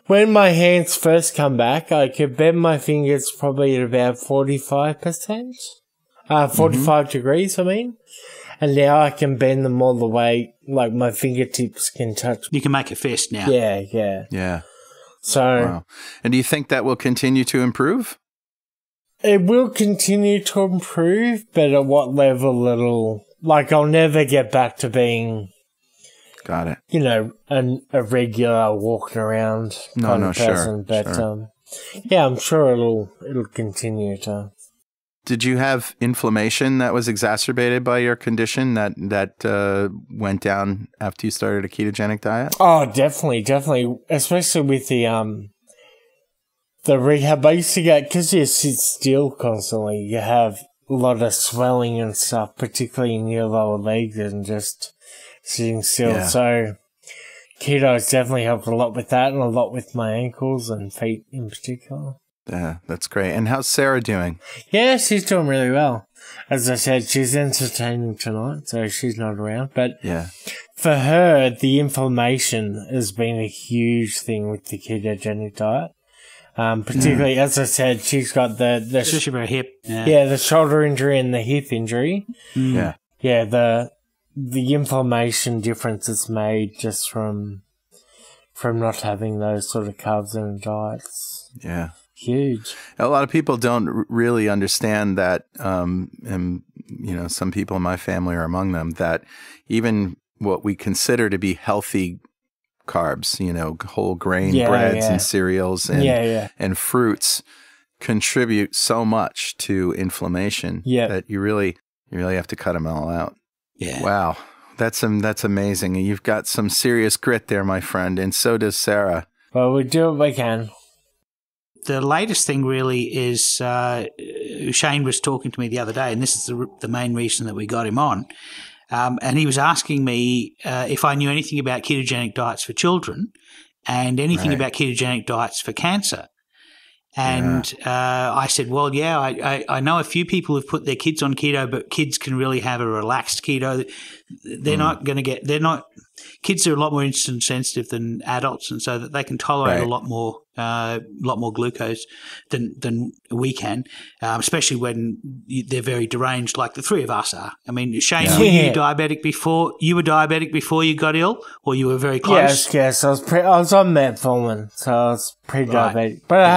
[SPEAKER 3] When my hands first come back, I could bend my fingers probably at about 45%. 45 degrees, I mean. And now I can bend them all the way, like my fingertips can touch.
[SPEAKER 2] You can make a fist now.
[SPEAKER 3] Yeah. So,
[SPEAKER 1] and do you think that will continue to improve?
[SPEAKER 3] It will continue to improve, but at what level I'll never get back to being...
[SPEAKER 1] Got it.
[SPEAKER 3] A regular walking around kind of person. But, I'm sure it'll continue to.
[SPEAKER 1] Did you have inflammation that was exacerbated by your condition that went down after you started a ketogenic diet?
[SPEAKER 3] Oh, definitely. Especially with the rehab. I used to get, because you sit still constantly, you have a lot of swelling and stuff, particularly in your lower legs and just sitting still. Yeah. So keto has definitely helped a lot with that and a lot with my ankles and feet in particular.
[SPEAKER 1] Yeah, that's great. And how's Sarah doing?
[SPEAKER 3] Yeah, she's doing really well. As I said, she's entertaining tonight, so she's not around. But for her, the inflammation has been a huge thing with the ketogenic diet. Particularly, as I said, she's got
[SPEAKER 2] especially her hip.
[SPEAKER 3] The shoulder injury and the hip injury.
[SPEAKER 1] Yeah.
[SPEAKER 3] Yeah, the inflammation difference it's made just from not having those sort of carbs in a diet.
[SPEAKER 1] Yeah.
[SPEAKER 3] Huge.
[SPEAKER 1] A lot of people don't really understand that, and some people in my family are among them, that even what we consider to be healthy carbs, whole grain breads and cereals and fruits contribute so much to inflammation that you really have to cut them all out.
[SPEAKER 2] Yeah.
[SPEAKER 1] Wow. That's amazing. You've got some serious grit there, my friend, and so does Sarah.
[SPEAKER 3] Well, we do what we can.
[SPEAKER 2] The latest thing really is Shane was talking to me the other day, and this is the main reason that we got him on. And he was asking me if I knew anything about ketogenic diets for children and anything about ketogenic diets for cancer. And I said, well, yeah, I know a few people who've put their kids on keto, but kids can really have a relaxed keto. They're not going to get – kids are a lot more insulin sensitive than adults, and so that they can tolerate a lot more glucose than we can, especially when they're very deranged like the three of us are. I mean, Shane, were you diabetic before? You were diabetic before you got ill, or you were very close?
[SPEAKER 3] Yes. I was on metformin, so I was pre-diabetic. But I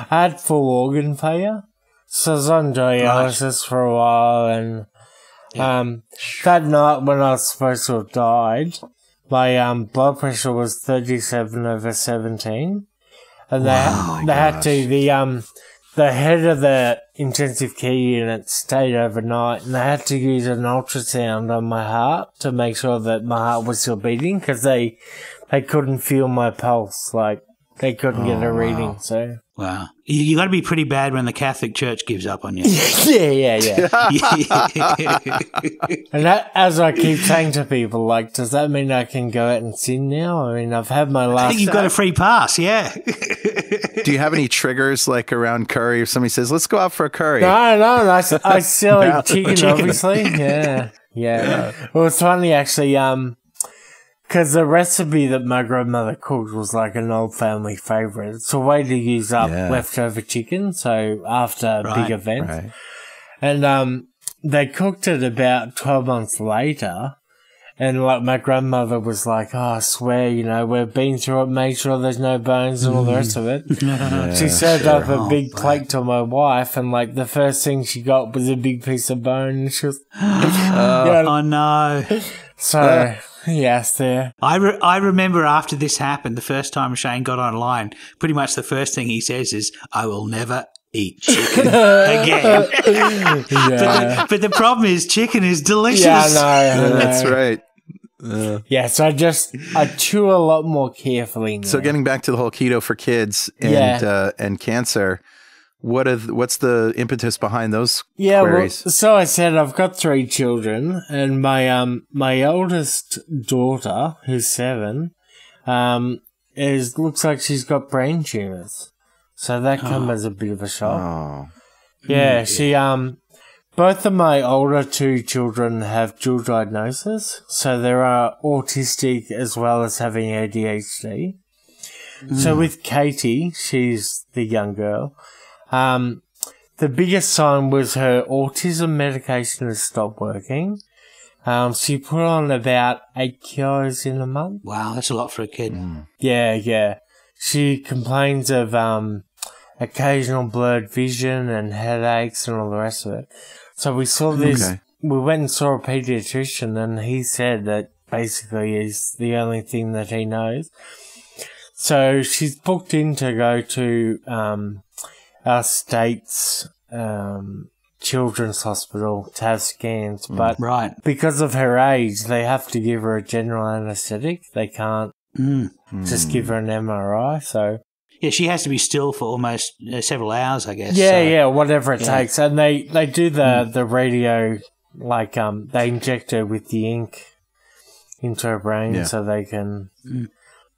[SPEAKER 3] had full organ failure, so I was on dialysis for a while, and that night when I was supposed to have died, my blood pressure was 37/17. And they had to, the head of the intensive care unit stayed overnight, and they had to use an ultrasound on my heart to make sure that my heart was still beating, because they couldn't feel my pulse, like they couldn't get a reading. So
[SPEAKER 2] wow, you got to be pretty bad when the Catholic Church gives up on you.
[SPEAKER 3] yeah. And as I keep saying to people, like, does that mean I can go out and sin now? I mean, I've had my last.
[SPEAKER 2] I think you've got a free pass. Yeah.
[SPEAKER 1] Do you have any triggers like around curry? If somebody says, "Let's go out for a curry,"
[SPEAKER 3] No. I still eat chicken, obviously. Yeah. Well, it's funny actually. Because the recipe that my grandmother cooked was like an old family favourite. It's a way to use up leftover chicken, so after big events. Right. And they cooked it about 12 months later, and like my grandmother was like, I swear, we've been through it, make sure there's no bones and all the rest of it. She served up a big plate to my wife, and like the first thing she got was a big piece of bone, and she was...
[SPEAKER 2] Oh no.
[SPEAKER 3] So... Yes, there.
[SPEAKER 2] I remember after this happened, the first time Shane got online, pretty much the first thing he says is, I will never eat chicken again. But the problem is chicken is delicious.
[SPEAKER 3] Yeah, I know.
[SPEAKER 1] That's right.
[SPEAKER 3] So I chew a lot more carefully now.
[SPEAKER 1] So getting back to the whole keto for kids and cancer, what's the impetus behind those queries?
[SPEAKER 3] Well, so I said I've got 3 children, and my oldest daughter, who's 7, looks like she's got brain tumours. So that comes as a bit of a shock. Yeah, she both of my older 2 children have dual diagnosis, so they are autistic as well as having ADHD. So with Katie, she's the young girl. The biggest sign was her autism medication has stopped working. She put on about 8 kilos in a month.
[SPEAKER 2] Wow, that's a lot for a kid.
[SPEAKER 3] Yeah. She complains of occasional blurred vision and headaches and all the rest of it. So we saw this. Okay. We went and saw a pediatrician, and he said that basically is the only thing that he knows. So she's booked in to go to our state's children's hospital to have scans, but because of her age, they have to give her a general anaesthetic. They can't just give her an MRI. So
[SPEAKER 2] she has to be still for almost several hours, I guess.
[SPEAKER 3] Whatever it takes. And they do the radio, like they inject her with the ink into her brain so they can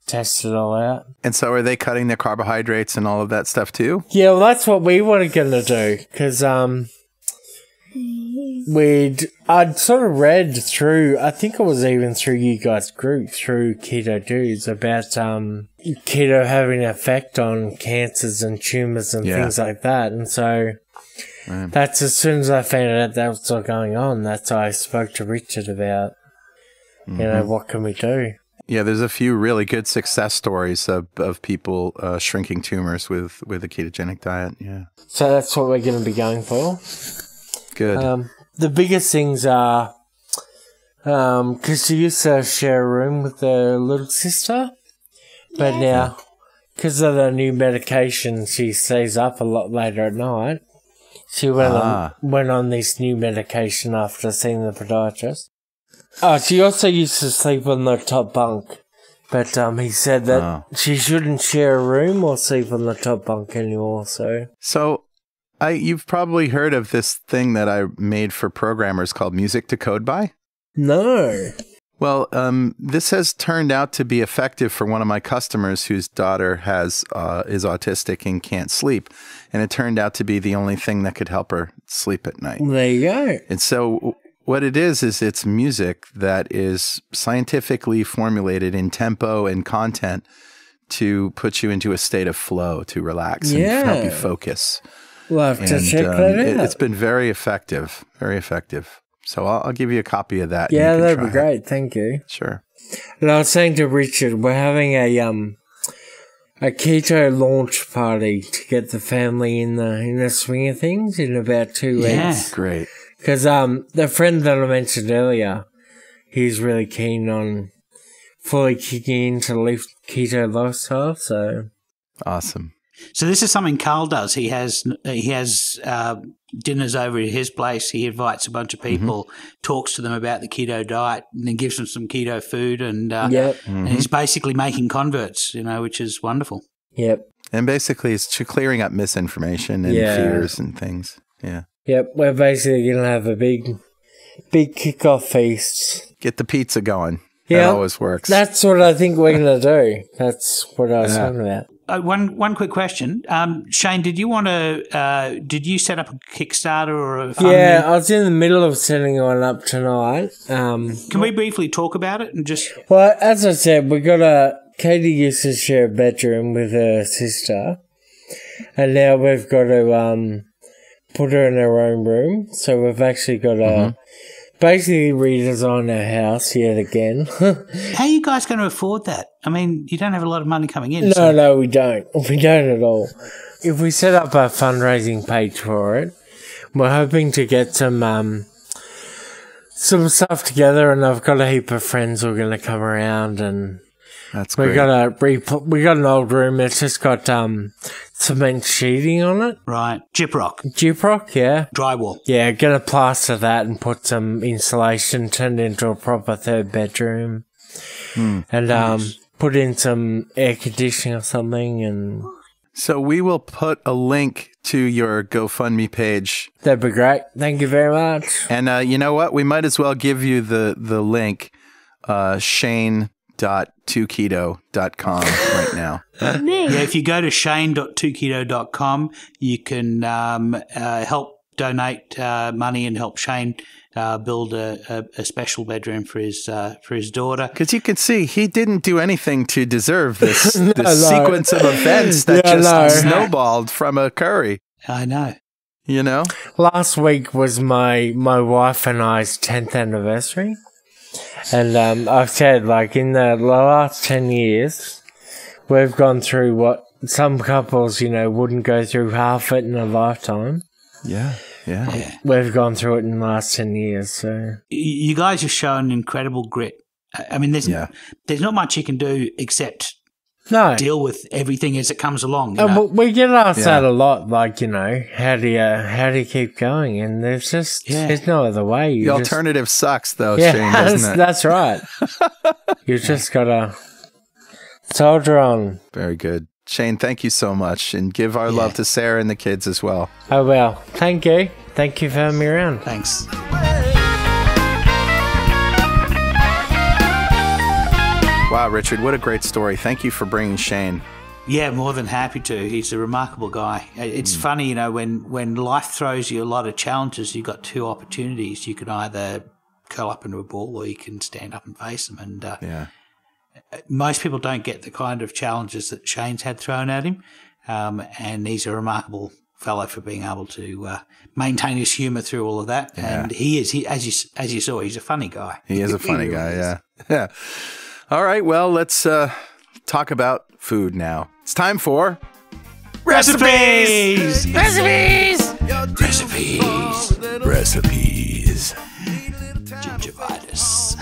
[SPEAKER 3] test it all out.
[SPEAKER 1] And so are they cutting their carbohydrates and all of that stuff too?
[SPEAKER 3] Yeah, well, that's what we were going to do, because I'd sort of read through, I think it was even through you guys' group, through Keto Dudes, about keto having an effect on cancers and tumours and things like that. And so
[SPEAKER 1] Right.
[SPEAKER 3] That's as soon as I found out that was all going on, that's why I spoke to Richard about, what can we do?
[SPEAKER 1] Yeah, there's a few really good success stories of people shrinking tumors with a ketogenic diet. Yeah.
[SPEAKER 3] So that's what we're going to be going for.
[SPEAKER 1] Good.
[SPEAKER 3] The biggest things are, because she used to share a room with her little sister, but now, because of the new medication, she stays up a lot later at night. She went on this new medication after seeing the podiatrist. Oh, she also used to sleep on the top bunk, but he said that she shouldn't share a room or sleep on the top bunk anymore. So
[SPEAKER 1] you've probably heard of this thing that I made for programmers called Music to Code By?
[SPEAKER 3] No.
[SPEAKER 1] Well, this has turned out to be effective for one of my customers whose daughter is autistic and can't sleep. And it turned out to be the only thing that could help her sleep at night.
[SPEAKER 3] There you go.
[SPEAKER 1] And so what it is it's music that is scientifically formulated in tempo and content to put you into a state of flow, to relax and help you focus.
[SPEAKER 3] We'll have to check that out.
[SPEAKER 1] It's been very effective, very effective. So I'll give you a copy of that.
[SPEAKER 3] Yeah, that'd be great. Thank you.
[SPEAKER 1] Sure.
[SPEAKER 3] And I was saying to Richard, we're having a keto launch party to get the family in the swing of things in about 2 weeks.
[SPEAKER 2] Yeah,
[SPEAKER 1] great.
[SPEAKER 3] Because the friend that I mentioned earlier, he's really keen on fully kicking into the keto lifestyle. So
[SPEAKER 1] awesome.
[SPEAKER 2] So this is something Carl does. He has dinners over at his place. He invites a bunch of people, talks to them about the keto diet, and then gives them some keto food. And and he's basically making converts, which is wonderful.
[SPEAKER 3] Yep.
[SPEAKER 1] And basically, it's clearing up misinformation and fears and things. Yeah.
[SPEAKER 3] Yep. We're basically going to have a big kickoff feast.
[SPEAKER 1] Get the pizza going.
[SPEAKER 3] Yeah,
[SPEAKER 1] that always works.
[SPEAKER 3] That's what I think we're going to do. That's what I was talking about.
[SPEAKER 2] One quick question, Shane. Did you set up a Kickstarter or a fund?
[SPEAKER 3] Yeah, I was in the middle of setting one up tonight.
[SPEAKER 2] Can we briefly talk about it and just?
[SPEAKER 3] Well, as I said, Katie used to share a bedroom with her sister, and now we've got to put her in her own room. So we've actually got to basically redesign our house yet again.
[SPEAKER 2] How are you guys going to afford that? I mean, you don't have a lot of money coming in.
[SPEAKER 3] No, we don't. We don't at all. If we set up a fundraising page for it, we're hoping to get some stuff together, and I've got a heap of friends who are going to come around, and
[SPEAKER 1] that's great.
[SPEAKER 3] We got an old room. It's just got cement sheeting on it.
[SPEAKER 2] Right. Gyprock,
[SPEAKER 3] yeah.
[SPEAKER 2] Drywall.
[SPEAKER 3] Yeah, going to plaster that and put some insulation, turn it into a proper third bedroom. And put in some air conditioning or something. And
[SPEAKER 1] so we will put a link to your GoFundMe page.
[SPEAKER 3] That'd be great. Thank you very much.
[SPEAKER 1] And you know what? We might as well give you the link, shane.2keto.com right now.
[SPEAKER 2] Yeah, if you go to shane.2keto.com, you can help donate money and help Shane build a special bedroom for his daughter. Because
[SPEAKER 1] you can see he didn't do anything to deserve this sequence of events that snowballed from a curry.
[SPEAKER 2] I know.
[SPEAKER 3] Last week was my wife and I's 10th anniversary. And I've said, in the last 10 years, we've gone through what some couples, wouldn't go through half it in a lifetime.
[SPEAKER 1] Yeah.
[SPEAKER 3] We've gone through it in the last 10 years. So
[SPEAKER 2] you guys have shown incredible grit. I mean, there's not much you can do except deal with everything as it comes along.
[SPEAKER 3] We get asked that a lot. How do you keep going? And there's just there's no other way.
[SPEAKER 1] The alternative sucks, though, Shane, doesn't it?
[SPEAKER 3] That's right. You just gotta soldier on.
[SPEAKER 1] Very good. Shane, thank you so much, and give our love to Sarah and the kids as well.
[SPEAKER 3] Oh, well. Thank you. Thank you for having me around.
[SPEAKER 2] Thanks.
[SPEAKER 1] Wow, Richard, what a great story. Thank you for bringing Shane.
[SPEAKER 2] Yeah, more than happy to. He's a remarkable guy. It's funny, when life throws you a lot of challenges, you've got two opportunities. You can either curl up into a ball or you can stand up and face them. And most people don't get the kind of challenges that Shane's had thrown at him, and he's a remarkable fellow for being able to maintain his humour through all of that.
[SPEAKER 1] Yeah.
[SPEAKER 2] And he is, as you saw, he's a funny guy.
[SPEAKER 1] He is a funny guy, yeah. Yeah. All right, well, let's talk about food now. It's time for
[SPEAKER 2] Recipes!
[SPEAKER 1] Recipes!
[SPEAKER 2] Recipes!
[SPEAKER 1] Recipes.
[SPEAKER 2] Gingivitis.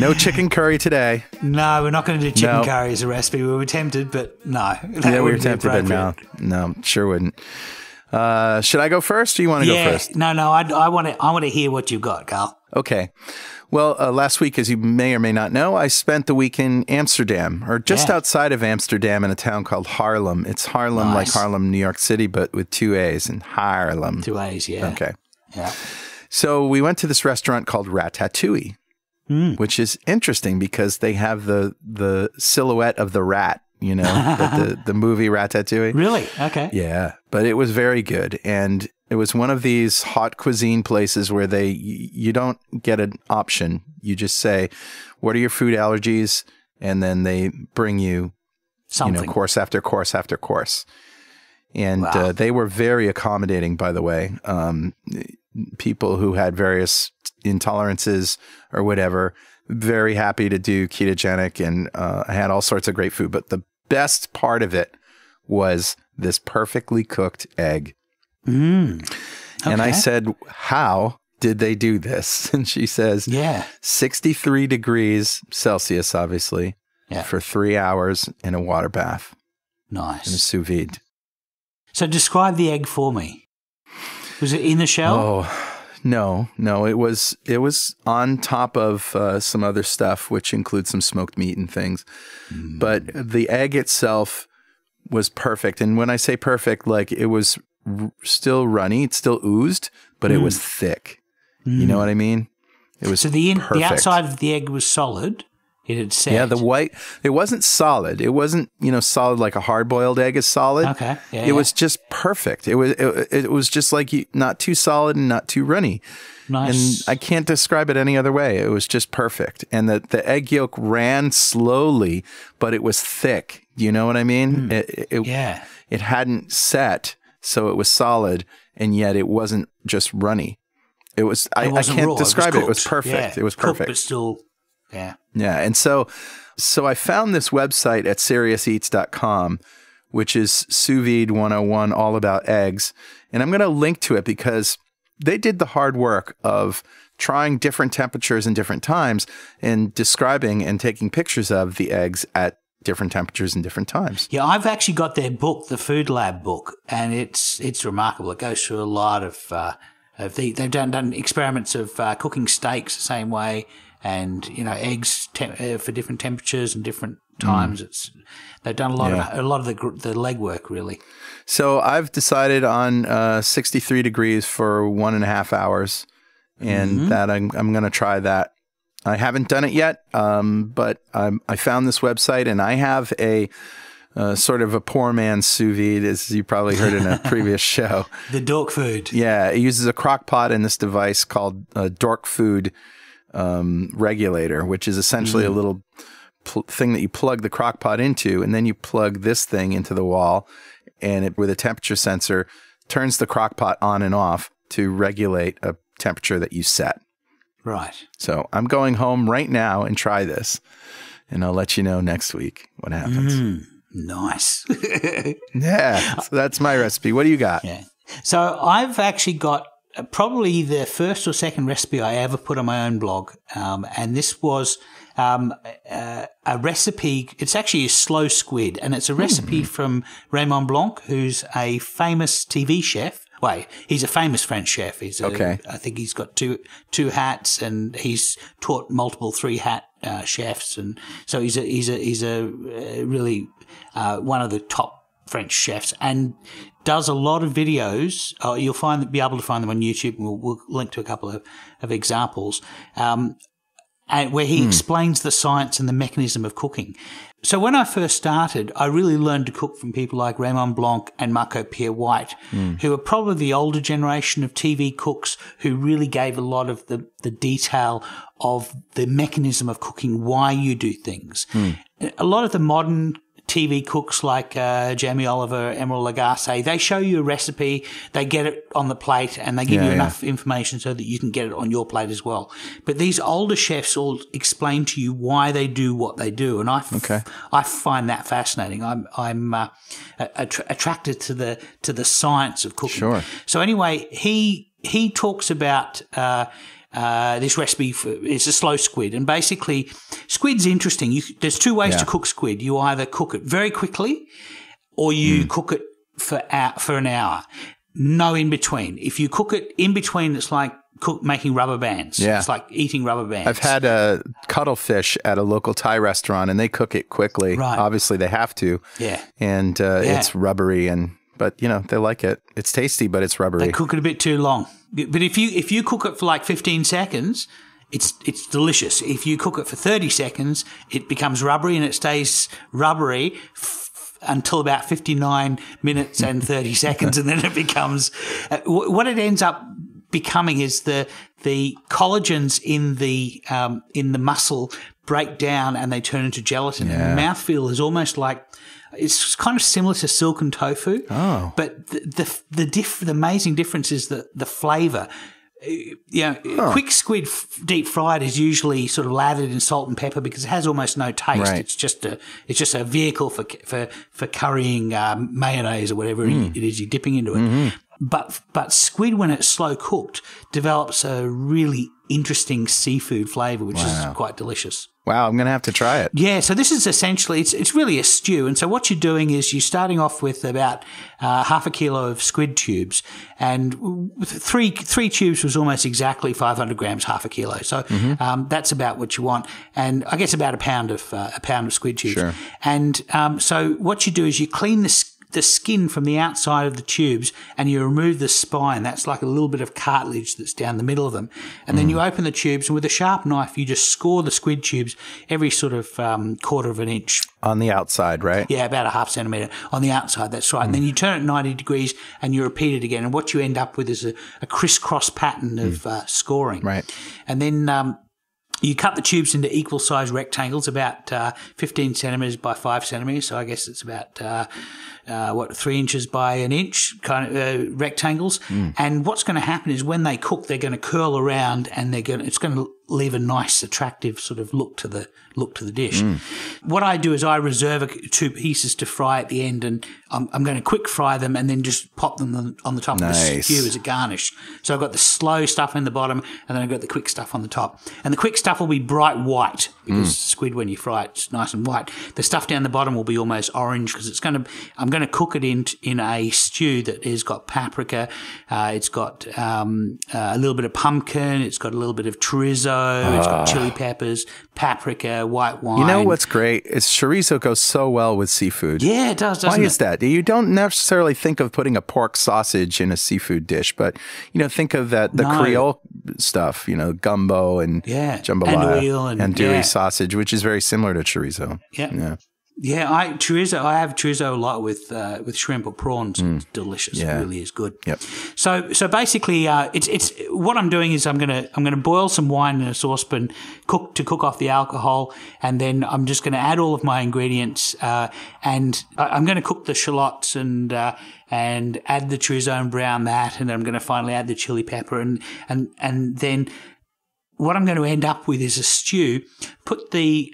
[SPEAKER 1] No chicken curry today.
[SPEAKER 2] No, we're not going to do chicken
[SPEAKER 1] No.
[SPEAKER 2] curry as a recipe. We were tempted, but no.
[SPEAKER 1] Yeah, we were tempted, but no, sure wouldn't. Should I go first, or you want to go first?
[SPEAKER 2] No. I want to hear what you've got, Carl.
[SPEAKER 1] Okay. Well, last week, as you may or may not know, I spent the week in Amsterdam, or just outside of Amsterdam in a town called Haarlem. It's Haarlem, like Harlem, New York City, but with 2 A's in Haarlem.
[SPEAKER 2] 2 A's, yeah.
[SPEAKER 1] Okay.
[SPEAKER 2] Yeah.
[SPEAKER 1] So we went to this restaurant called Ratatouille, which is interesting because they have the silhouette of the rat, you know, the movie Ratatouille.
[SPEAKER 2] Really? Okay.
[SPEAKER 1] Yeah, but it was very good. And it was one of these hot cuisine places where you don't get an option. You just say, what are your food allergies? And then they bring you,
[SPEAKER 2] Something.
[SPEAKER 1] course after course after course. And they were very accommodating, by the way. People who had various intolerances or whatever, very happy to do ketogenic, and I had all sorts of great food. But the best part of it was this perfectly cooked egg. Okay. And I said, how did they do this? And she says, 63 degrees Celsius, obviously, for 3 hours in a water bath.
[SPEAKER 2] Nice.
[SPEAKER 1] In a sous vide.
[SPEAKER 2] So describe the egg for me. Was it in the shell?
[SPEAKER 1] Oh, no. It was on top of some other stuff, which includes some smoked meat and things. But the egg itself was perfect. And when I say perfect, like it was still runny, it still oozed, but it was thick. You know what I mean? It was
[SPEAKER 2] the
[SPEAKER 1] perfect.
[SPEAKER 2] outside of the egg was solid. It had set.
[SPEAKER 1] Yeah, the white, it wasn't solid. It wasn't, solid like a hard-boiled egg is solid.
[SPEAKER 2] Okay. Yeah,
[SPEAKER 1] it was just perfect. It was just like not too solid and not too runny.
[SPEAKER 2] Nice.
[SPEAKER 1] And I can't describe it any other way. It was just perfect. And the egg yolk ran slowly, but it was thick. You know what I mean? It hadn't set, so it was solid, and yet it wasn't just runny. It was, I can't
[SPEAKER 2] raw.
[SPEAKER 1] describe it. It was
[SPEAKER 2] cooked.
[SPEAKER 1] perfect.
[SPEAKER 2] Yeah.
[SPEAKER 1] It was perfect.
[SPEAKER 2] Cooked, but still, yeah.
[SPEAKER 1] Yeah. And so I found this website at SeriousEats.com, which is Sous Vide 101, all about eggs. And I'm going to link to it because they did the hard work of trying different temperatures and different times and describing and taking pictures of the eggs at different temperatures and different times.
[SPEAKER 2] Yeah, I've actually got their book, the Food Lab book, and it's remarkable. It goes through a lot of they've done experiments of cooking steaks the same way, and eggs for different temperatures and different times. They've done a lot of the legwork, really.
[SPEAKER 1] So I've decided on 63 degrees for 1.5 hours, and that I'm going to try that. I haven't done it yet, but I found this website, and I have a sort of a poor man's sous vide, as you probably heard in a previous show.
[SPEAKER 2] The dork food.
[SPEAKER 1] Yeah, it uses a crock pot and this device called a dork food regulator, which is essentially a little thing that you plug the crock pot into, and then you plug this thing into the wall, and it, with a temperature sensor, turns the crock pot on and off to regulate a temperature that you set.
[SPEAKER 2] Right.
[SPEAKER 1] So I'm going home right now and try this, and I'll let you know next week what happens.
[SPEAKER 2] Nice.
[SPEAKER 1] Yeah, so that's my recipe. What do you got?
[SPEAKER 2] Yeah. So I've actually got probably the first or second recipe I ever put on my own blog, and this was a recipe. It's actually a slow squid, and it's a recipe from Raymond Blanc, who's a famous TV chef. Well, he's a famous French chef. I think he's got two hats, and he's taught multiple 3-hat chefs, and so he's a really one of the top French chefs, and does a lot of videos. You'll be able to find them on YouTube, and we'll link to a couple of examples, and where he explains the science and the mechanism of cooking. So when I first started, I really learned to cook from people like Raymond Blanc and Marco Pierre White, who are probably the older generation of TV cooks who really gave a lot of the detail of the mechanism of cooking, why you do things. A lot of the modern TV cooks like Jamie Oliver, Emerald Lagasse, they show you a recipe, they get it on the plate, and they give you enough information so that you can get it on your plate as well. But these older chefs all explain to you why they do what they do, and I find that fascinating. I'm attracted to the science of cooking.
[SPEAKER 1] Sure.
[SPEAKER 2] So anyway, he talks about this recipe it's a slow squid, and basically squid's interesting. There's two ways to cook squid. You either cook it very quickly, or you cook it for an hour. No in between. If you cook it in between, it's like making rubber bands. Yeah. It's like eating rubber bands.
[SPEAKER 1] I've had a cuttlefish at a local Thai restaurant, and they cook it quickly. Right. Obviously, they have to.
[SPEAKER 2] Yeah.
[SPEAKER 1] And it's rubbery, but they like it. It's tasty, but it's rubbery.
[SPEAKER 2] They cook it a bit too long. But if you cook it for like 15 seconds, it's delicious. If you cook it for 30 seconds, it becomes rubbery, and it stays rubbery until about 59 minutes and 30 seconds, and then it becomes what it ends up becoming is the collagens in the muscle break down and they turn into gelatin. Yeah. And the mouthfeel is almost like it's kind of similar to silken tofu. Oh. But the amazing difference is the flavour. Quick squid deep fried is usually sort of lathered in salt and pepper because it has almost no taste. Right. It's just a vehicle for currying mayonnaise or whatever it is you're dipping into it. Mm-hmm. But squid, when it's slow cooked, develops a really interesting seafood flavour, which is quite delicious.
[SPEAKER 1] Wow, I'm going to have to try it.
[SPEAKER 2] Yeah, so this is essentially, it's really a stew. And so what you're doing is you're starting off with about half a kilo of squid tubes. And three tubes was almost exactly 500 grams, half a kilo. So that's about what you want. And I guess about a pound of squid tubes. Sure. And so what you do is you clean the skin from the outside of the tubes and you remove the spine. That's like a little bit of cartilage that's down the middle of them. And then you open the tubes, and with a sharp knife, you just score the squid tubes every sort of quarter of an inch.
[SPEAKER 1] On the outside, right?
[SPEAKER 2] Yeah, about a half centimetre on the outside, that's right. And then you turn it 90 degrees and you repeat it again. And what you end up with is a crisscross pattern of scoring. Right. And then you cut the tubes into equal size rectangles, about 15 centimetres by 5 centimetres. So I guess it's about 3 inches by an inch kind of rectangles. And what's going to happen is when they cook, they're going to curl around, and it's going to leave a nice, attractive sort of look to the dish. What I do is I reserve 2 pieces to fry at the end, and I'm going to quick fry them and then just pop them on the top of the stew as a garnish. So I've got the slow stuff in the bottom, and then I've got the quick stuff on the top. And the quick stuff will be bright white because squid, when you fry it, it's nice and white. The stuff down the bottom will be almost orange because I'm going to cook it in a stew that has got paprika. It's got a little bit of pumpkin. It's got a little bit of chorizo. It's got chili peppers, paprika, white wine.
[SPEAKER 1] You know what's great? Chorizo goes so well with seafood.
[SPEAKER 2] Yeah, it does, doesn't it?
[SPEAKER 1] Why is that? You don't necessarily think of putting a pork sausage in a seafood dish, but think of the Creole stuff, gumbo and jambalaya and andouille sausage, which is very similar to chorizo.
[SPEAKER 2] Yeah. Yeah, I have chorizo a lot with shrimp or prawns. It's delicious. It really is good. Yep. So basically, it's what I'm doing is I'm gonna boil some wine in a saucepan, cook off the alcohol, and then I'm just going to add all of my ingredients, and I'm going to cook the shallots and add the chorizo and brown that, and then I'm going to finally add the chili pepper, and then what I'm going to end up with is a stew. Put the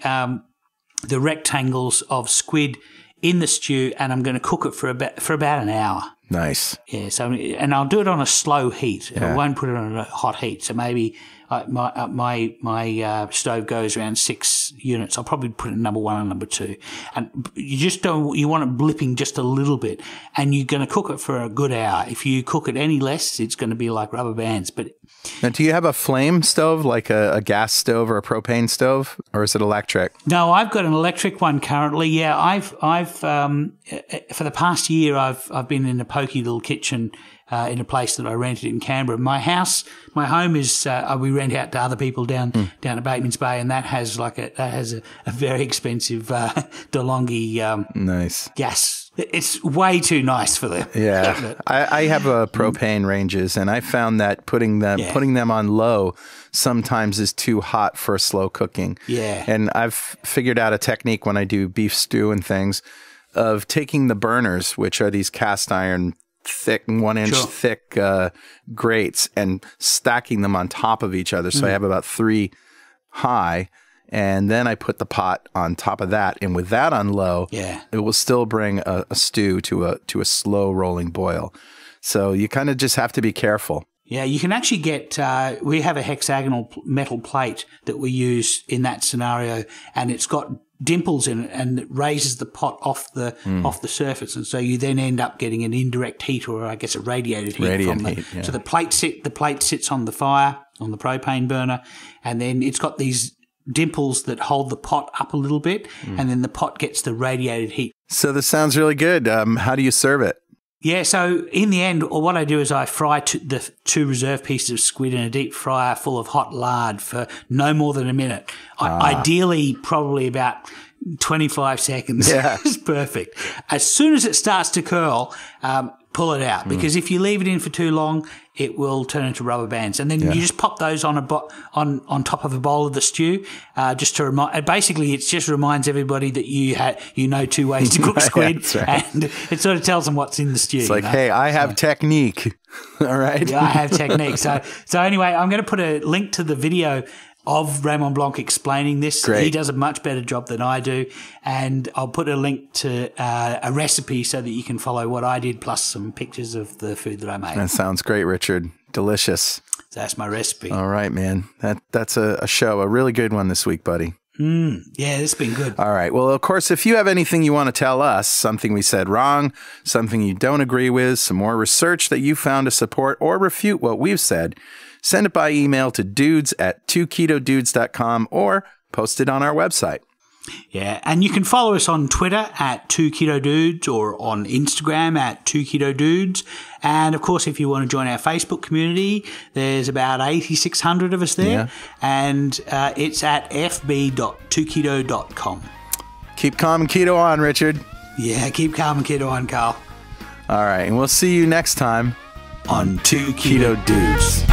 [SPEAKER 2] rectangles of squid in the stew, and I'm going to cook it for about an hour.
[SPEAKER 1] Nice.
[SPEAKER 2] Yeah. So, and I'll do it on a slow heat. I won't put it on a hot heat. So maybe my stove goes around 6 units. I'll probably put it in number 1 and number 2. And you want it blipping just a little bit, and you're going to cook it for a good hour. If you cook it any less, it's going to be like rubber bands. But
[SPEAKER 1] now, do you have a flame stove, like a gas stove or a propane stove, or is it electric?
[SPEAKER 2] No, I've got an electric one currently. Yeah, I've for the past year, I've been in a pokey little kitchen in a place that I rented in Canberra. My home is we rent out to other people down at Bateman's Bay, and that has a very expensive DeLonghi
[SPEAKER 1] nice
[SPEAKER 2] gas It's way too nice for them.
[SPEAKER 1] Yeah, I have propane ranges, and I found that putting them on low sometimes is too hot for slow cooking.
[SPEAKER 2] Yeah,
[SPEAKER 1] and I've figured out a technique when I do beef stew and things of taking the burners, which are these cast iron thick 1 inch thick grates, and stacking them on top of each other. So I have about 3 high. And then I put the pot on top of that, and with that on low, it will still bring a stew to a slow rolling boil. So you kind of just have to be careful.
[SPEAKER 2] Yeah, you can actually get. We have a hexagonal metal plate that we use in that scenario, and it's got dimples in it, and it raises the pot off the surface, and so you then end up getting an indirect heat, or I guess a radiated heat from the. Yeah. So the plate sits on the fire on the propane burner, and then it's got these dimples that hold the pot up a little bit, and then the pot gets the radiated heat.
[SPEAKER 1] So this sounds really good. How do you serve it?
[SPEAKER 2] Yeah, so in the end, what I do is I fry the 2 reserve pieces of squid in a deep fryer full of hot lard for no more than a minute. Ideally, probably about 25 seconds is perfect. As soon as it starts to curl, pull it out, because if you leave it in for too long, it will turn into rubber bands, and then you just pop those on on top of a bowl of the stew, just to remind. Basically, it just reminds everybody that you know 2 ways to cook squid, and it sort of tells them what's in the stew.
[SPEAKER 1] It's like, hey, I have technique. All right,
[SPEAKER 2] yeah, I have technique. So anyway, I'm going to put a link to the video of Raymond Blanc explaining this.
[SPEAKER 1] Great.
[SPEAKER 2] He does a much better job than I do. And I'll put a link to a recipe so that you can follow what I did, plus some pictures of the food that I made.
[SPEAKER 1] That sounds great, Richard. Delicious.
[SPEAKER 2] So that's my recipe.
[SPEAKER 1] All right, man. That's a show, a really good one this week, buddy.
[SPEAKER 2] Yeah, it's been good.
[SPEAKER 1] All right. Well, of course, if you have anything you want to tell us, something we said wrong, something you don't agree with, some more research that you found to support or refute what we've said, send it by email to dudes@twoketodudes.com or post it on our website.
[SPEAKER 2] Yeah, and you can follow us on Twitter @2ketodudes or on Instagram @2ketodudes. And, of course, if you want to join our Facebook community, there's about 8,600 of us there, and it's at fb.2keto.com.
[SPEAKER 1] Keep calm and keto on, Richard.
[SPEAKER 2] Yeah, keep calm and keto on, Carl.
[SPEAKER 1] All right, and we'll see you next time
[SPEAKER 2] on 2 Keto Dudes.